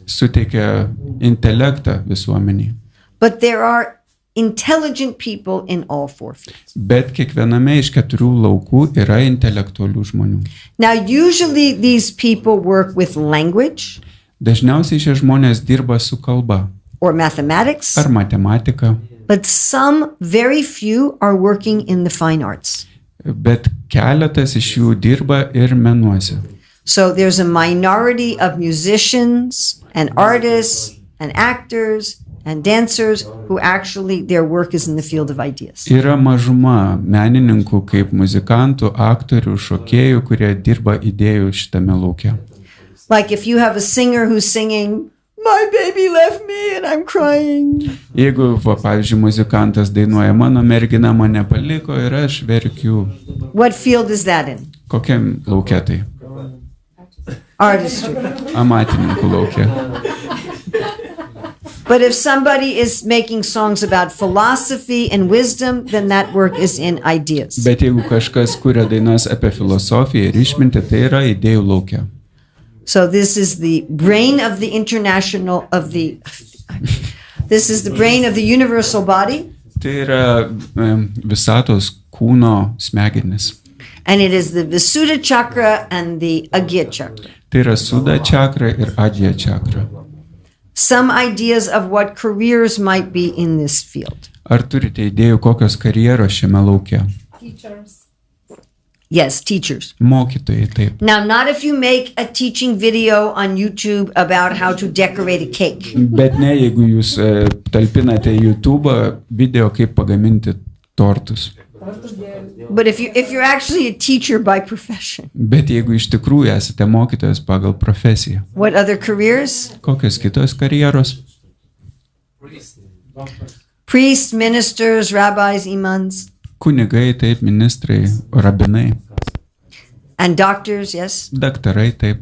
B: suteikia intelektą visuomeniai.
A: but there are intelligent people in all four fields.
B: Bet kiekviename iš keturių laukų yra intelektualių žmonių.
A: Now, usually these people work with language
B: Dažniausiai šie žmonės dirba su kalba
A: or mathematics,
B: ar matematika,
A: but some, very few, are working in the fine arts.
B: bet keletas iš jų dirba ir menuose.
A: So there's a minority of musicians and artists and actors and dancers who actually their work is in the field of ideas.
B: Yra mažuma menininkų kaip muzikantų, aktorių, šokėjų, kurie dirba idėjų šitame lauke.
A: Like if you have a singer who's singing, "My baby left me and I'm crying."
B: Jeigu, pavyzdžiui, muzikantas dainuoja, mano mergina mane paliko ir aš verkiu,
A: What field is that in?
B: kokiam lauke tai?
A: Artistry.
B: Amatininkų lauke.
A: But if somebody is making songs about philosophy and wisdom, then that work is in ideas.
B: Bet jeigu kažkas kuria dainas apie filosofiją ir išmintį, tai yra idėjų lauke.
A: So this is the brain of the international of the this is the brain of the universal body,
B: Tai yra visatos kūno smegenis.
A: and it is the Visuddha chakra and the Agya chakra.
B: Tai yra Suda čakra ir Adya čakra.
A: Some ideas of what careers might be in this field.
B: Ar turite idėjų, kokios karjeros šiame lauke?
D: Teachers.
A: Yes, teachers.
B: Mokytojai, taip.
A: Now, not if you make a teaching video on YouTube about how to decorate a cake.
B: Bet ne, jeigu jūs talpinate YouTube video, kaip pagaminti tortus.
A: But if you're actually a teacher by profession,
B: Bet jeigu iš tikrųjų esate mokytojas pagal profesiją.
A: what other careers?
B: Kokios kitos karjeros?
A: Priests, ministers, rabbis, imams,
B: Kunigai, taip, ministrai, rabinai,
A: and doctors, yes?
B: daktarai, taip.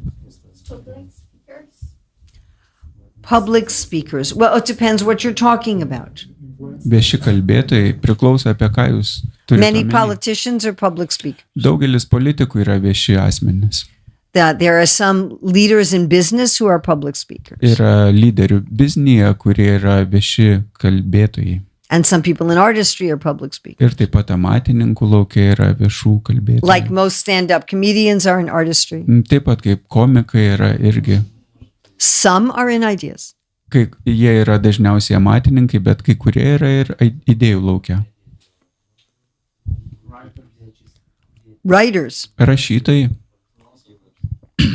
A: Public speakers. Well, it depends what you're talking about.
B: Vieši kalbėtojai priklauso apie ką jūs turite
A: Many
B: omeny.
A: politicians are public speakers.
B: Daugelis politikų yra vieši asmenys.
A: That there are some leaders in business who are public speakers.
B: Yra lyderių biznyje, kurie yra vieši kalbėtojai.
A: And some people in artistry are public speakers.
B: Ir taip pat amatininkų laukia yra viešų kalbėtojų.
A: Like most stand-up comedians are in artistry.
B: Taip pat kaip komikai yra irgi.
A: Some are in ideas.
B: Kai jie yra dažniausiai amatininkai, bet kai kurie yra ir idėjų laukia.
A: Writers.
B: Rašytojai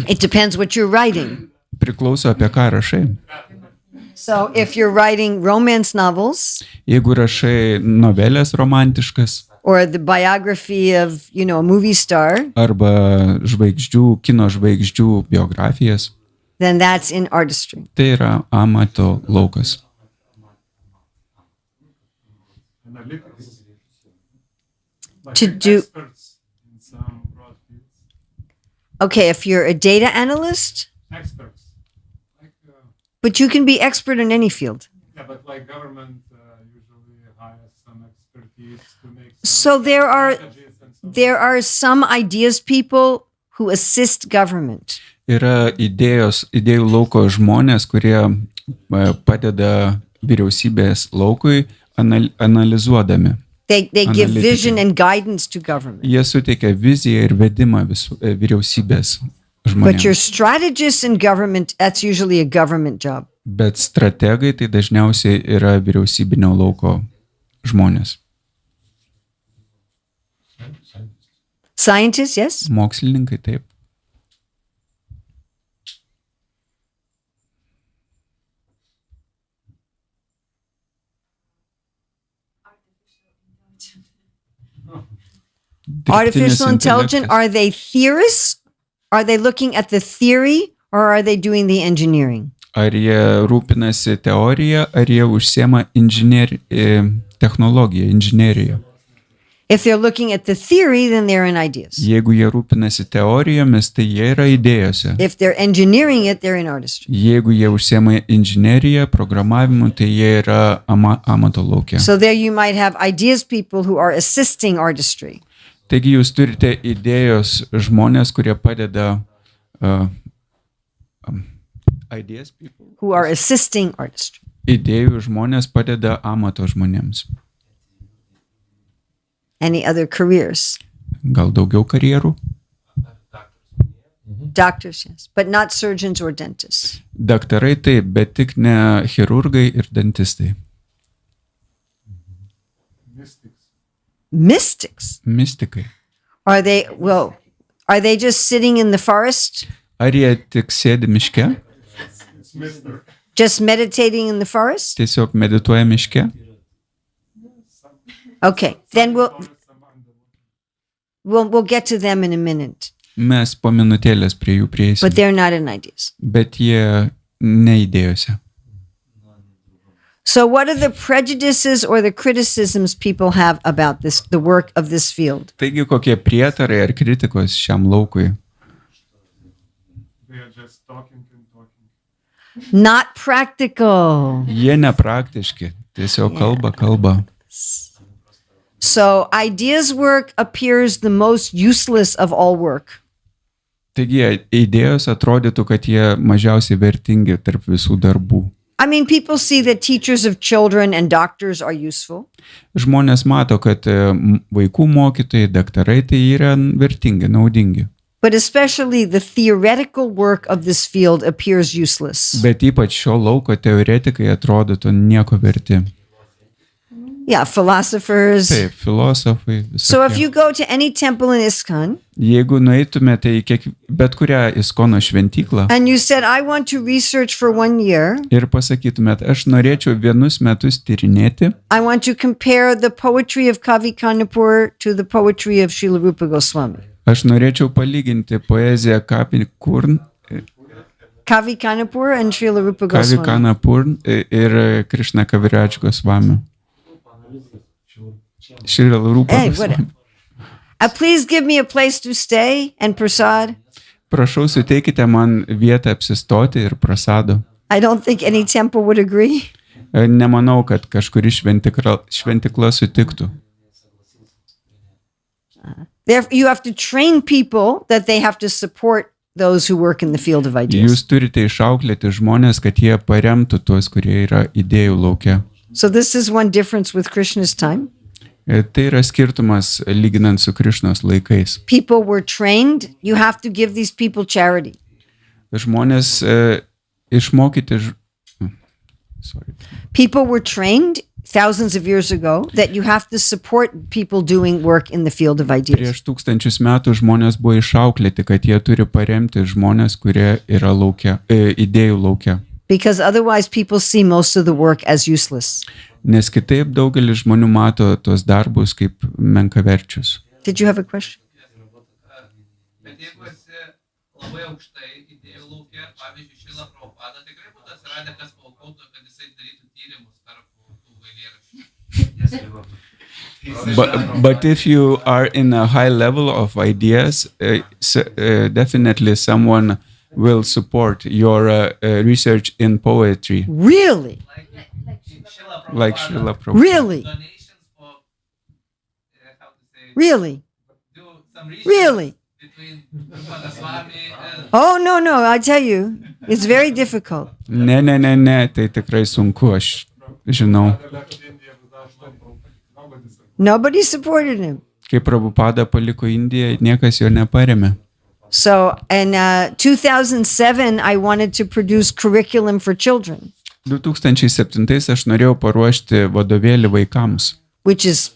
A: It depends what you're writing.
B: priklauso apie ką rašai.
A: So if you're writing romance novels
B: Jeigu rašai novelės romantiškas
A: or the biography of, a movie star,
B: arba žvaigždžių, kino žvaigždžių biografijas,
A: then that's in artistry.
B: tai yra amato laukas.
C: Analytics. Like
A: To do-
C: experts in some broad fields.
A: Okay, if you're a data analyst,
C: Experts. Like,
A: but you can be expert in any field.
C: yeah, but like government usually hires some expertise to make
A: So
C: some
A: there are
C: strategies and so on.
A: there are some ideas people who assist government.
B: Yra idėjų lauko žmonės, kurie padeda vyriausybės laukui analizuodami.
A: They give
B: Analytical.
A: vision and guidance to government.
B: Jie suteikia viziją ir vedimą vyriausybės
A: But your
B: žmonėms.
A: strategists in government, that's usually a government job.
B: Bet strategai tai dažniausiai yra vyriausybinio lauko žmonės.
A: Scientists, yes?
B: Mokslininkai taip.
A: Artificial
B: Dirbtinis
A: intelligence,
B: intelektas.
A: are they theorists? Are they looking at the theory or are they doing the engineering?
B: Ar jie rūpinasi teorija, ar jie užsiema technologiją, inžineriją.
A: If they're looking at the theory, then they're in ideas.
B: Jeigu jie rūpinasi teorijomis, tai jie yra idėjose.
A: If they're engineering it, they're in artistry.
B: Jeigu jie užsiema inžineriją, programavimu, tai jie yra amato laukia.
A: So there you might have ideas people who are assisting artistry.
B: Taigi jūs turite idėjos žmonės, kurie padeda ideas people.
A: Who are assisting artistry.
B: Idėjų žmonės padeda amato žmonėms.
A: Any other careers?
B: Gal daugiau karjerų?
A: Doctors, yes, but not surgeons or dentists.
B: Daktarai taip, bet tik ne chirurgai ir dantistai.
C: Mystics.
A: Mystics.
B: Mistikai.
A: Are they just sitting in the forest?
B: Ar jie tik sėdi miške?
C: It's Mister.
A: Just meditating in the forest?
B: Tiesiog medituoja miške?
A: Okay, then
C: Some underwater.
A: we'll get to them in a minute.
B: Mes po minutėlės prie jų
A: But
B: prieisim.
A: they're not in ideas.
B: Bet jie neidėjose.
A: So what are the prejudices or the criticisms people have about the work of this field?
B: Taigi kokie prietarai ar kritikos šiam laukui?
C: They are just talking and talking.
A: Not practical.
B: Jie nepraktiški. Tiesiog kalba.
A: So ideas work appears the most useless of all work.
B: Taigi idėjos atrodytų, kad jie mažiausiai vertingi tarp visų darbų.
A: I mean, people see that teachers of children and doctors are useful.
B: Žmonės mato, kad vaikų mokytojai, daktarai tai yra vertingi, naudingi.
A: But especially the theoretical work of this field appears useless.
B: Bet ypač šio lauko teoretikai atrodytų nieko verti.
A: Yeah, philosophers.
B: Taip, filosofai.
A: So if
B: Visokie.
A: you go to any temple in ISKCON
B: Jeigu nueitumėte į bet kurią Iskono šventyklą
A: and you said, I want to research for 1 year,
B: ir pasakytumėt, aš norėčiau vienus metus tyrinėti,
A: I want to compare the poetry of Kavi Kanapur to the poetry of Srila Rupa Goswami.
B: aš norėčiau palyginti poeziją
A: Kavi Kanapur and Srila Rupa
B: Kavi
A: Goswami.
B: Kanapur ir Krishna Kaviraj Goswami. Srila Rupa
A: Hey,
B: Goswami.
A: what? Please give me a place to stay and prasad.
B: Prašau, suteikite man vietą apsistoti ir prasado.
A: I don't think any temple would agree.
B: Nemanau, kad kažkuri šventikla sutiktų.
A: Therefore, you have to train people that they have to support those who work in the field of ideas.
B: Jūs turite išauklėti žmonės, kad jie paremtų tuos, kurie yra idėjų lauke.
A: So this is one difference with Krishna's time.
B: Tai yra skirtumas lyginant su Krišnos laikais.
A: People were trained. You have to give these people charity.
B: Žmonės išmokyti. Sorry.
A: People were trained thousands of years ago that you have to support people doing work in the field of ideas.
B: Prieš 1000 metų žmonės buvo išauklėti, kad jie turi paremti žmonės, kurie yra lauke, idėjų lauke.
A: Because otherwise people see most of the work as useless.
B: Nes kitaip daugelis žmonių mato tos darbus kaip menkaverčius.
A: Did you have a question?
E: Bet jeigu esi labai aukštai idėjų lauke, pavyzdžiui, Šrila Prabhupada, tikrai būtų atsiradę, kas paaukotų, kad jisai darytų tyrimus tarp tų eilėraščių.
B: But if you are in a high level of ideas, definitely someone will support your research in poetry,
A: Really?
B: like Srila Prabhupada.
A: Really?
E: Donations for, how to say,
A: Really?
E: do some research
A: Really?
E: between Rupa Goswami and
A: Oh, no, I tell you, it's very difficult.
B: Ne, tai tikrai sunku, aš žinau.
A: Nobody supported him.
B: Kai Prabhupada paliko Indiją, niekas jo neparėmė.
A: So in 2007, I wanted to produce curriculum for children,
B: 2007 aš norėjau paruošti vadovėlį vaikams,
A: which is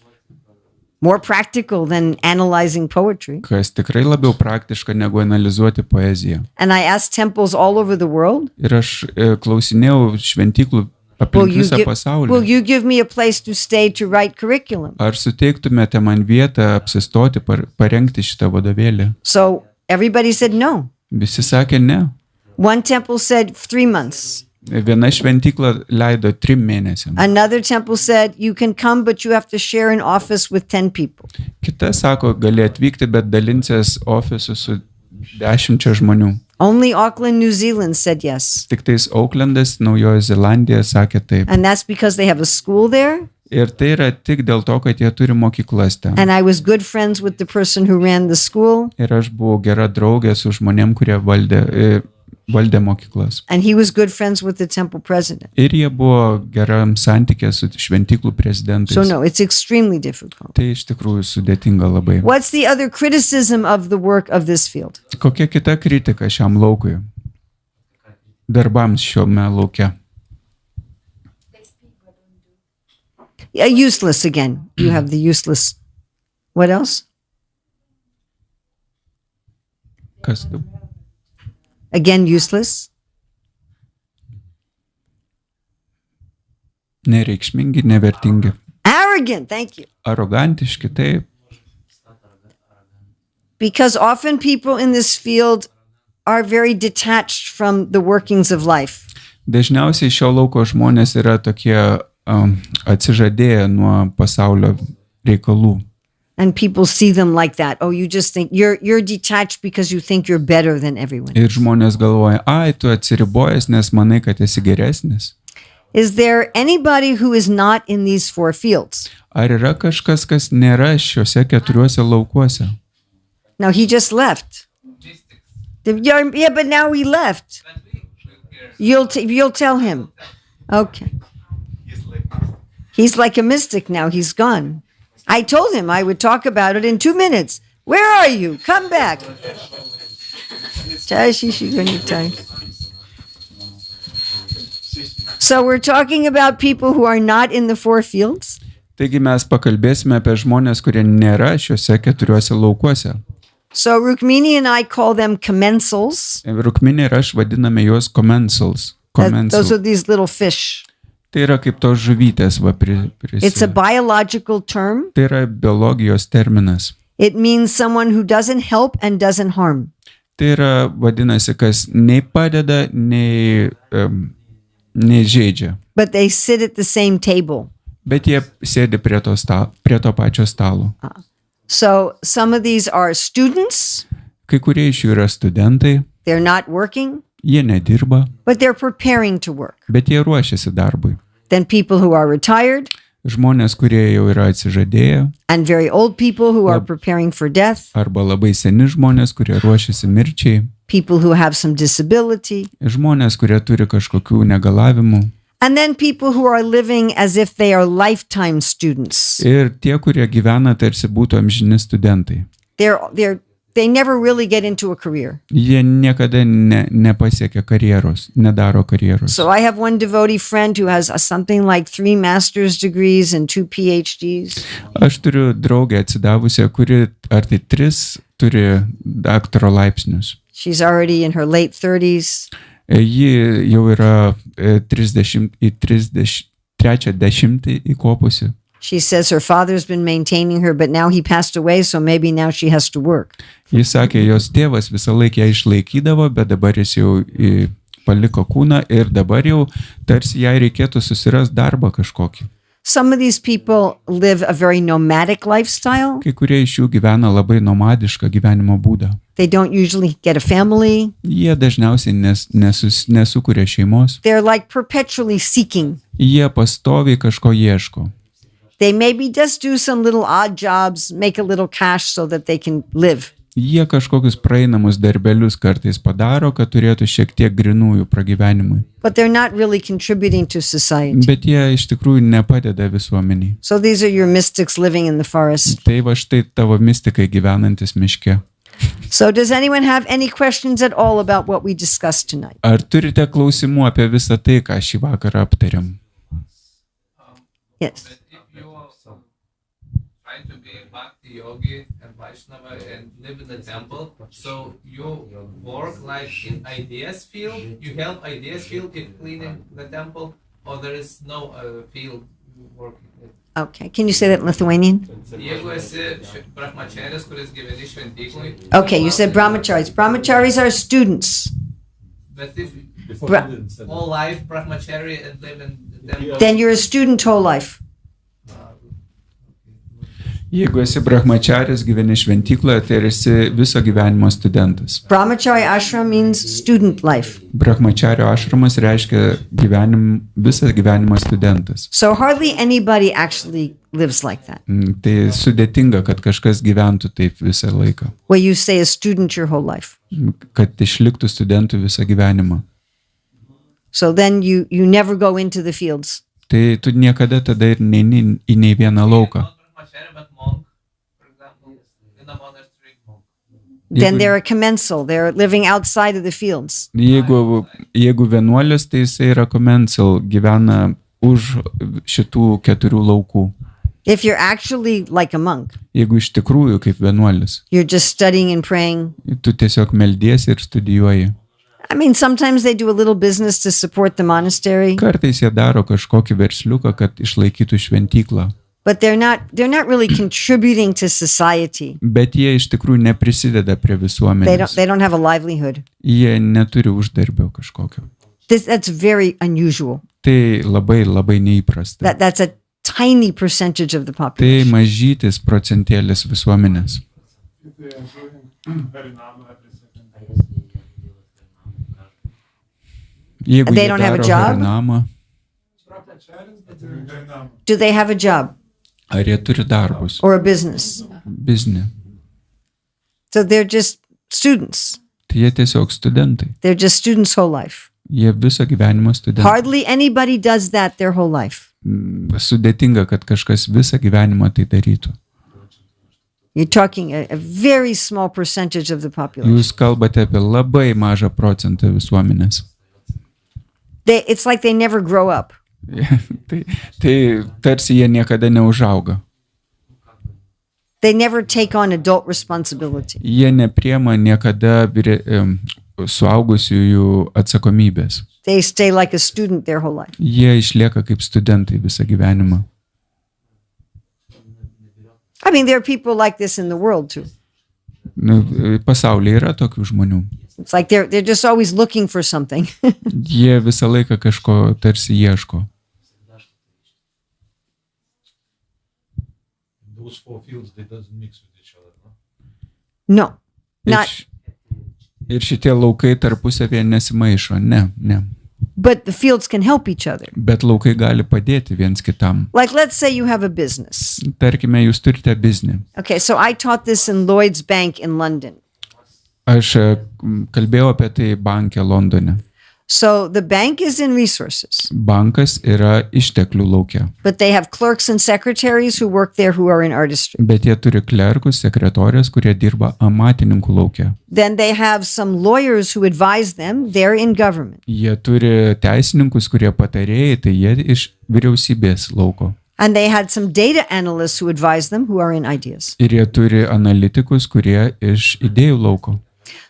A: more practical than analyzing poetry.
B: kas tikrai labiau praktiška negu analizuoti poeziją.
A: And I asked temples all over the world,
B: Ir aš klausinėjau šventyklų
A: will
B: aplink
A: you,
B: visą
A: will
B: pasaulį.
A: you give me a place to stay to write curriculum?
B: Ar suteiktumėte man vietą apsistoti, parengti šitą vadovėlį?
A: So everybody said no.
B: Visi sakė ne.
A: One temple said 3 months.
B: Viena šventykla leido 3 mėnesiams.
A: Another temple said, you can come, but you have to share an office with 10 people.
B: Kita sako, gali atvykti, bet dalinsies ofisu su 10 žmonių.
A: Only Auckland, New Zealand said yes.
B: Tik tais Aucklandas, Naujoji Zelandija sakė taip.
A: And that's because they have a school there.
B: Ir tai yra tik dėl to, kad jie turi mokyklas ten.
A: And I was good friends with the person who ran the school.
B: Ir aš buvau gera draugė su žmonėm, kurie valdė mokyklas.
A: And he was good friends with the temple president.
B: Ir jie buvo geram santykė su šventyklų prezidentais.
A: So no, it's extremely difficult.
B: Tai iš tikrųjų sudėtinga labai.
A: What's the other criticism of the work of this field?
B: Kokia kita kritika šiam laukui? Darbams šiame lauke.
A: Useless again. You have the useless. What else?
B: Kas tu?
A: Again, useless.
B: Nereikšmingi, nevertingi.
A: Arrogant. Thank you.
B: Arogantiški, taip.
A: Because often people in this field are very detached from the workings of life.
B: Dažniausiai šio lauko žmonės yra tokie atsižadėję nuo pasaulio reikalų.
A: And people see them like that. Oh, you just think you're detached because you think you're better than everyone.
B: Ir žmonės galvoja, ai, tu atsiribojęs, nes manai, kad esi geresnis.
A: Is there anybody who is not in these 4 fields?
B: Ar yra kažkas, kas nėra šiuose 4 laukuose?
A: Now he just left. Yeah, but now he left. You'll tell him. Okay. He's like a mystic now. He's gone. I told him I would talk about it in 2 minutes. Where are you? Come back. So we're talking about people who are not in the 4 fields.
B: Taigi mes pakalbėsime apie žmonės, kurie nėra šiuose 4 laukuose.
A: So Rukmini and I call them commensals.
B: Rukminė ir aš vadiname juos commensals.
A: Those are these little fish.
B: Tai yra kaip tos žuvytės.
A: It's a biological term.
B: Tai yra biologijos terminas.
A: It means someone who doesn't help and doesn't harm.
B: Tai yra, vadinasi, kas nei padeda, nei žaidžia.
A: But they sit at the same table.
B: Bet jie sėdi prie to pačio stalo.
A: So some of these are students.
B: Kai kurie iš jų yra studentai,
A: They're not working,
B: jie nedirba,
A: but they're preparing to work.
B: bet jie ruošiasi darbui.
A: Then people who are retired
B: Žmonės, kurie jau yra atsižadėję,
A: and very old people who are preparing for death.
B: arba labai seni žmonės, kurie ruošiasi mirčiai,
A: People who have some disability.
B: žmonės, kurie turi kažkokių negalavimų,
A: And then people who are living as if they are lifetime students.
B: ir tie, kurie gyvena tarsi būtų amžini studentai.
A: They never really get into a career.
B: Jie niekada nepasiekia karjeros, nedaro karjeros.
A: So I have one devotee friend who has something like 3 master's degrees and 2 PhDs.
B: Aš turiu draugę atsidavusią, kuri ar tai 3 turi daktaro laipsnius.
A: She's already in her late 30s.
B: Ji jau yra 30 įkopusi.
A: She says her father's been maintaining her, but now he passed away, so maybe now she has to work.
B: Jis sakė, jos tėvas visą laiką ją išlaikydavo, bet dabar jis jau paliko kūną ir dabar jau tarsi jai reikėtų susirasti darbą kažkokį.
A: Some of these people live a very nomadic lifestyle.
B: Kai kurie iš jų gyvena labai nomadišką gyvenimo būdą.
A: They don't usually get a family.
B: Jie dažniausiai nesukuria šeimos.
A: They're like perpetually seeking.
B: Jie pastoviai kažko ieško.
A: They maybe just do some little odd jobs, make a little cash so that they can live.
B: Jie kažkokius praeinamus darbelius kartais padaro, kad turėtų šiek tiek grinųjų pragyvenimui.
A: But they're not really contributing to society.
B: Bet jie iš tikrųjų nepadeda visuomeniai.
A: So these are your mystics living in the forest.
B: Tai va štai tavo mistikai gyvenantis miške.
A: So does anyone have any questions at all about what we discussed tonight?
B: Ar turite klausimų apie visą tai, ką šį vakarą aptarėm?
A: Yes.
E: But if you are trying to be bhakti yogi and Vaishnava and live in the temple, so you work like in ideas field, you help ideas field in cleaning the temple, or there is no field you work in?
A: Okay. Can you say that in Lithuanian?
E: Jeigu esi brahmacharis, kuris gyveni šventykloj,
A: Okay, you said brahmacharis. Brahmacharis are students.
E: but if
A: Bra-
E: all life brahmachari and live in the temple,
A: Then you're a student whole life.
B: Jeigu esi brahmacharis, gyveni šventykloje, tai esi viso gyvenimo studentas.
A: Brahmachari ashram means student life.
B: Brahmachario ašramas reiškia visą gyvenimą studentas.
A: So hardly anybody actually lives like that.
B: Tai sudėtinga, kad kažkas gyventų taip visą laiką.
A: Where you stay a student your whole life.
B: Kad išliktų studentų visą gyvenimą.
A: So then you never go into the fields.
B: Tai tu niekada tada ir neini į nei vieną lauką.
E: not brahmachari but monk, for example, in a monastery.
A: Then they're a commensal. They're living outside of the fields.
B: Jeigu vienuolis, tai jisai yra commensal, gyvena už šitų 4 laukų.
A: If you're actually like a monk,
B: Jeigu iš tikrųjų kaip vienuolis,
A: you're just studying and praying.
B: tu tiesiog meldiesi ir studijuoji.
A: I mean, sometimes they do a little business to support the monastery,
B: Kartais jie daro kažkokį versliuką, kad išlaikytų šventyklą,
A: but they're not really contributing to society.
B: bet jie iš tikrųjų neprisideda prie visuomenės.
A: They don't have a livelihood.
B: Jie neturi uždarbio kažkokio.
A: That's very unusual.
B: Tai labai neįprasta.
A: That's a tiny percentage of the
B: Tai
A: population.
B: mažytis procentėlis visuomenės. Jeigu
A: They
B: jie
A: don't have a
B: daro
A: job?
B: harinamą,
A: Do they have a job
B: ar jie turi darbus,
A: or a business?
B: biznį,
A: So they're just students.
B: tai jie tiesiog studentai.
A: They're just students whole life.
B: Jie viso gyvenimo studentai.
A: Hardly anybody does that their whole life.
B: Sudėtinga, kad kažkas visą gyvenimą tai darytų.
A: You're talking a very small percentage of the population.
B: Jūs kalbate apie labai mažą procentą visuomenės.
A: It's like they never grow up.
B: tai tarsi jie niekada neužauga.
A: They never take on adult responsibility.
B: Jie nepriema niekada suaugusiųjų atsakomybės.
A: They stay like a student their whole life.
B: Jie išlieka kaip studentai visą gyvenimą.
A: I mean, there are people like this in the world too.
B: Pasaulyje yra tokių žmonių.
A: It's like they're just always looking for something.
B: Jie visą laiką kažko tarsi ieško.
G: Those 4 fields, they doesn't mix with each other, no?
A: No, not.
B: Ir šitie laukai tarpusavėje nesimaišo. Ne.
A: But the fields can help each other.
B: Bet laukai gali padėti viens kitam.
A: Like, let's say you have a business.
B: Tarkime, jūs turite biznį.
A: Okay, so I taught this in Lloyd's Bank in London.
B: Aš kalbėjau apie tai banke Londone.
A: So the bank is in resources,
B: Bankas yra išteklių laukia.
A: but they have clerks and secretaries who work there who are in artistry.
B: Bet jie turi klerkus, sekretorės, kurie dirba amatininkų laukia.
A: Then they have some lawyers who advise them. They're in government.
B: Jie turi teisininkus, kurie patarėjai, tai jie iš vyriausybės lauko.
A: And they had some data analysts who advise them who are in ideas.
B: Ir jie turi analitikus, kurie iš idėjų lauko.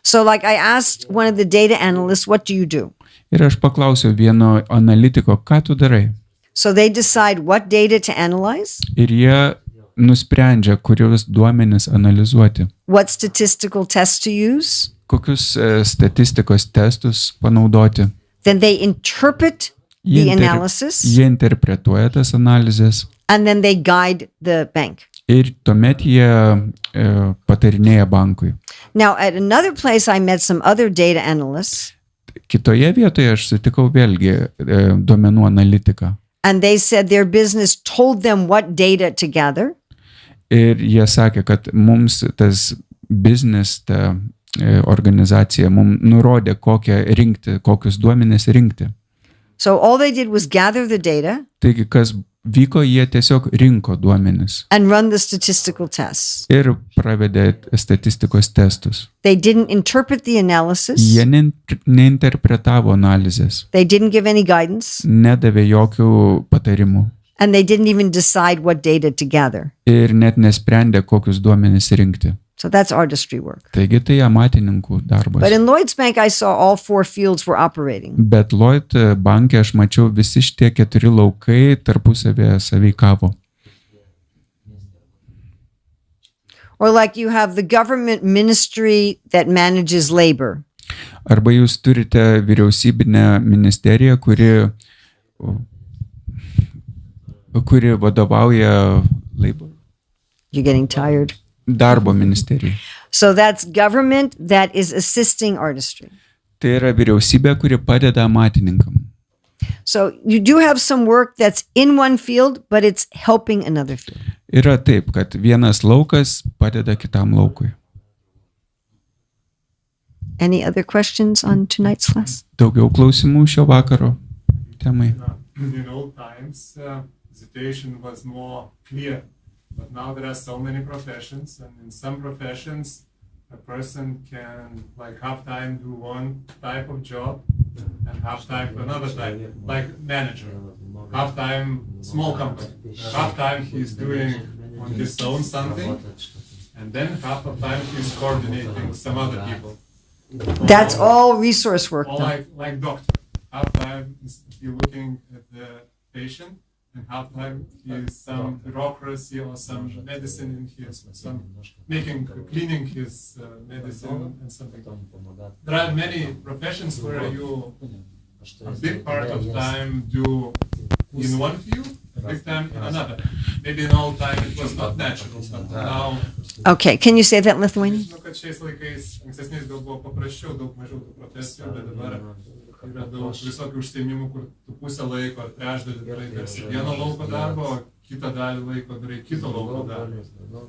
A: So like I asked one of the data analysts, what do you do?
B: Ir aš paklausiau vieno analitiko, ką tu darai?
A: So they decide what data to analyze,
B: Ir jie nusprendžia, kurios duomenis analizuoti.
A: what statistical tests to use.
B: Kokius statistikos testus panaudoti.
A: Then they interpret the analysis,
B: Jie interpretuoja tas analizės
A: and then they guide the bank.
B: ir tuomet jie patarinėja bankui.
A: Now, at another place, I met some other data analysts,
B: Kitoje vietoje aš sutikau vėlgi duomenų analitiką.
A: and they said their business told them what data to gather,
B: Ir jie sakė, kad mums tas biznis, ta organizacija mums nurodė, kokius duomenis rinkti.
A: so all they did was gather the data
B: Taigi, kas vyko, jie tiesiog rinko duomenis
A: and run the statistical tests.
B: ir pravedė statistikos testus.
A: They didn't interpret the analysis.
B: Jie neinterpretavo analizės,
A: They didn't give any guidance,
B: nedavė jokių patarimų
A: and they didn't even decide what data to gather.
B: ir net nesprendė, kokius duomenis rinkti.
A: So that's artistry work.
B: Taigi tai amatininkų darbas.
A: But in Lloyd's Bank, I saw all 4 fields were operating.
B: Bet Lloyd banke aš mačiau visi šitie 4 laukai tarpusavėje sąveikavo.
A: Or like you have the government ministry that manages labor.
B: Arba jūs turite vyriausybinę ministeriją, kuri vadovauja
A: You're getting tired.
B: darbo ministerijai.
A: So that's government that is assisting artistry.
B: Tai yra vyriausybė, kuri padeda amatininkam.
A: So you do have some work that's in one field, but it's helping another field.
B: Yra taip, kad vienas laukas padeda kitam laukui.
A: Any other questions on tonight's class?
B: Daugiau klausimų šio vakaro temai.
C: In old times, the situation was more clear, but now there are so many professions, and in some professions, a person can like half time do one type of job and half time do another type, like manager. Half time small company, half time he's doing on his own something, and then half of time he's coordinating some other people.
A: That's all resource work.
C: Or
A: Though.
C: like doctor. Half time you're looking at the patient, and half time is some bureaucracy or some medicine in his, some cleaning his medicine and something. There are many professions where you a big part of time do in one field, a big time in another. Maybe in old time it was not natural, but now.
A: Okay, can you say that in Lithuanian?
C: Žinau, kad šiais laikais ankstesniais gal buvo paprasčiau, daug mažiau tų profesijų, bet dabar yra daug visokių užsiėmimų, kur tu pusę laiko ar trečdalį darai tarsi vieno lauko darbo, o kitą dalį laiko darai kito lauko darbo. Na,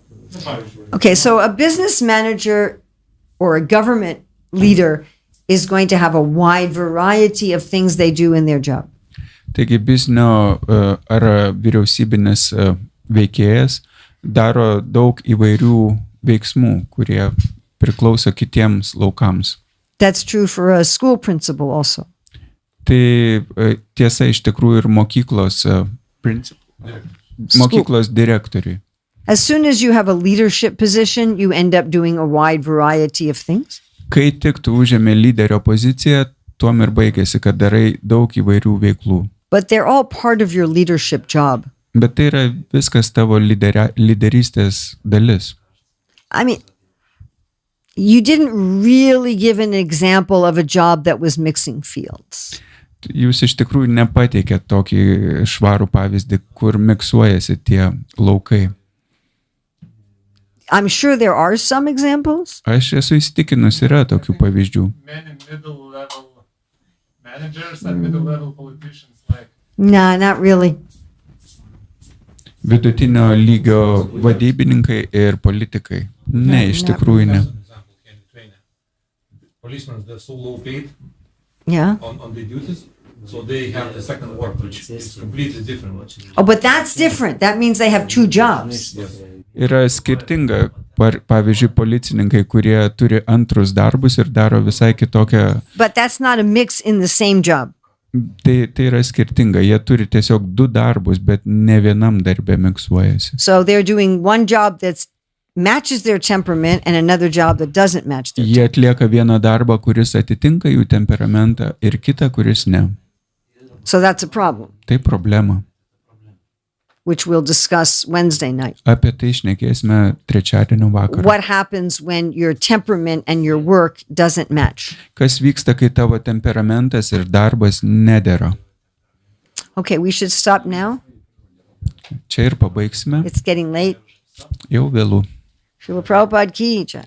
C: pavyzdžiui.
A: Okay, so a business manager or a government leader is going to have a wide variety of things they do in their job.
B: Taigi biznio ar vyriausybinis veikėjas daro daug įvairių veiksmų, kurie priklauso kitiems laukams.
A: That's true for a school principal also.
B: tiesa iš tikrųjų ir mokyklos mokyklos direktoriui.
A: As soon as you have a leadership position, you end up doing a wide variety of things.
B: Kai tik tu užėmė lyderio poziciją, tuom ir baigėsi, kad darai daug įvairių veiklų.
A: But they're all part of your leadership job.
B: Bet tai yra viskas tavo lyderystės dalis.
A: I mean, you didn't really give an example of a job that was mixing fields.
B: Jūs iš tikrųjų nepateikėt tokį švarų pavyzdį, kur miksuojasi tie laukai.
A: I'm sure there are some examples.
B: Aš esu įsitikinus, yra tokių pavyzdžių.
C: Many middle-level managers and middle-level politicians like.
A: Nah, not really.
B: Vidutinio lygio vadybininkai ir politikai. Ne, iš tikrųjų ne.
C: Policemen, they're so low paid
A: Yeah.
C: on the duties, so they have the second work, which is completely different.
A: Oh, but that's different. That means they have two jobs.
B: Yra skirtinga, pavyzdžiui, policininkai, kurie turi antrus darbus ir daro visai kitokią.
A: But that's not a mix in the same job.
B: Tai yra skirtinga. Jie turi tiesiog du darbus, bet ne vienam darbe miksuojasi.
A: So they're doing one job that matches their temperament and another job that doesn't match their
B: Jie atlieka vieną darbą, kuris atitinka jų temperamentą ir kitą, kuris ne.
A: So that's a problem,
B: Tai problema.
A: which we'll discuss Wednesday night.
B: Apie tai šnekėsime trečiadienio vakarą.
A: What happens when your temperament and your work doesn't match?
B: Kas vyksta, kai tavo temperamentas ir darbas nedera?
A: Okay, we should stop now.
B: Čia ir pabaigsime.
A: It's getting late.
B: Jau vėlų.
A: Srila Prabhupada ki jai.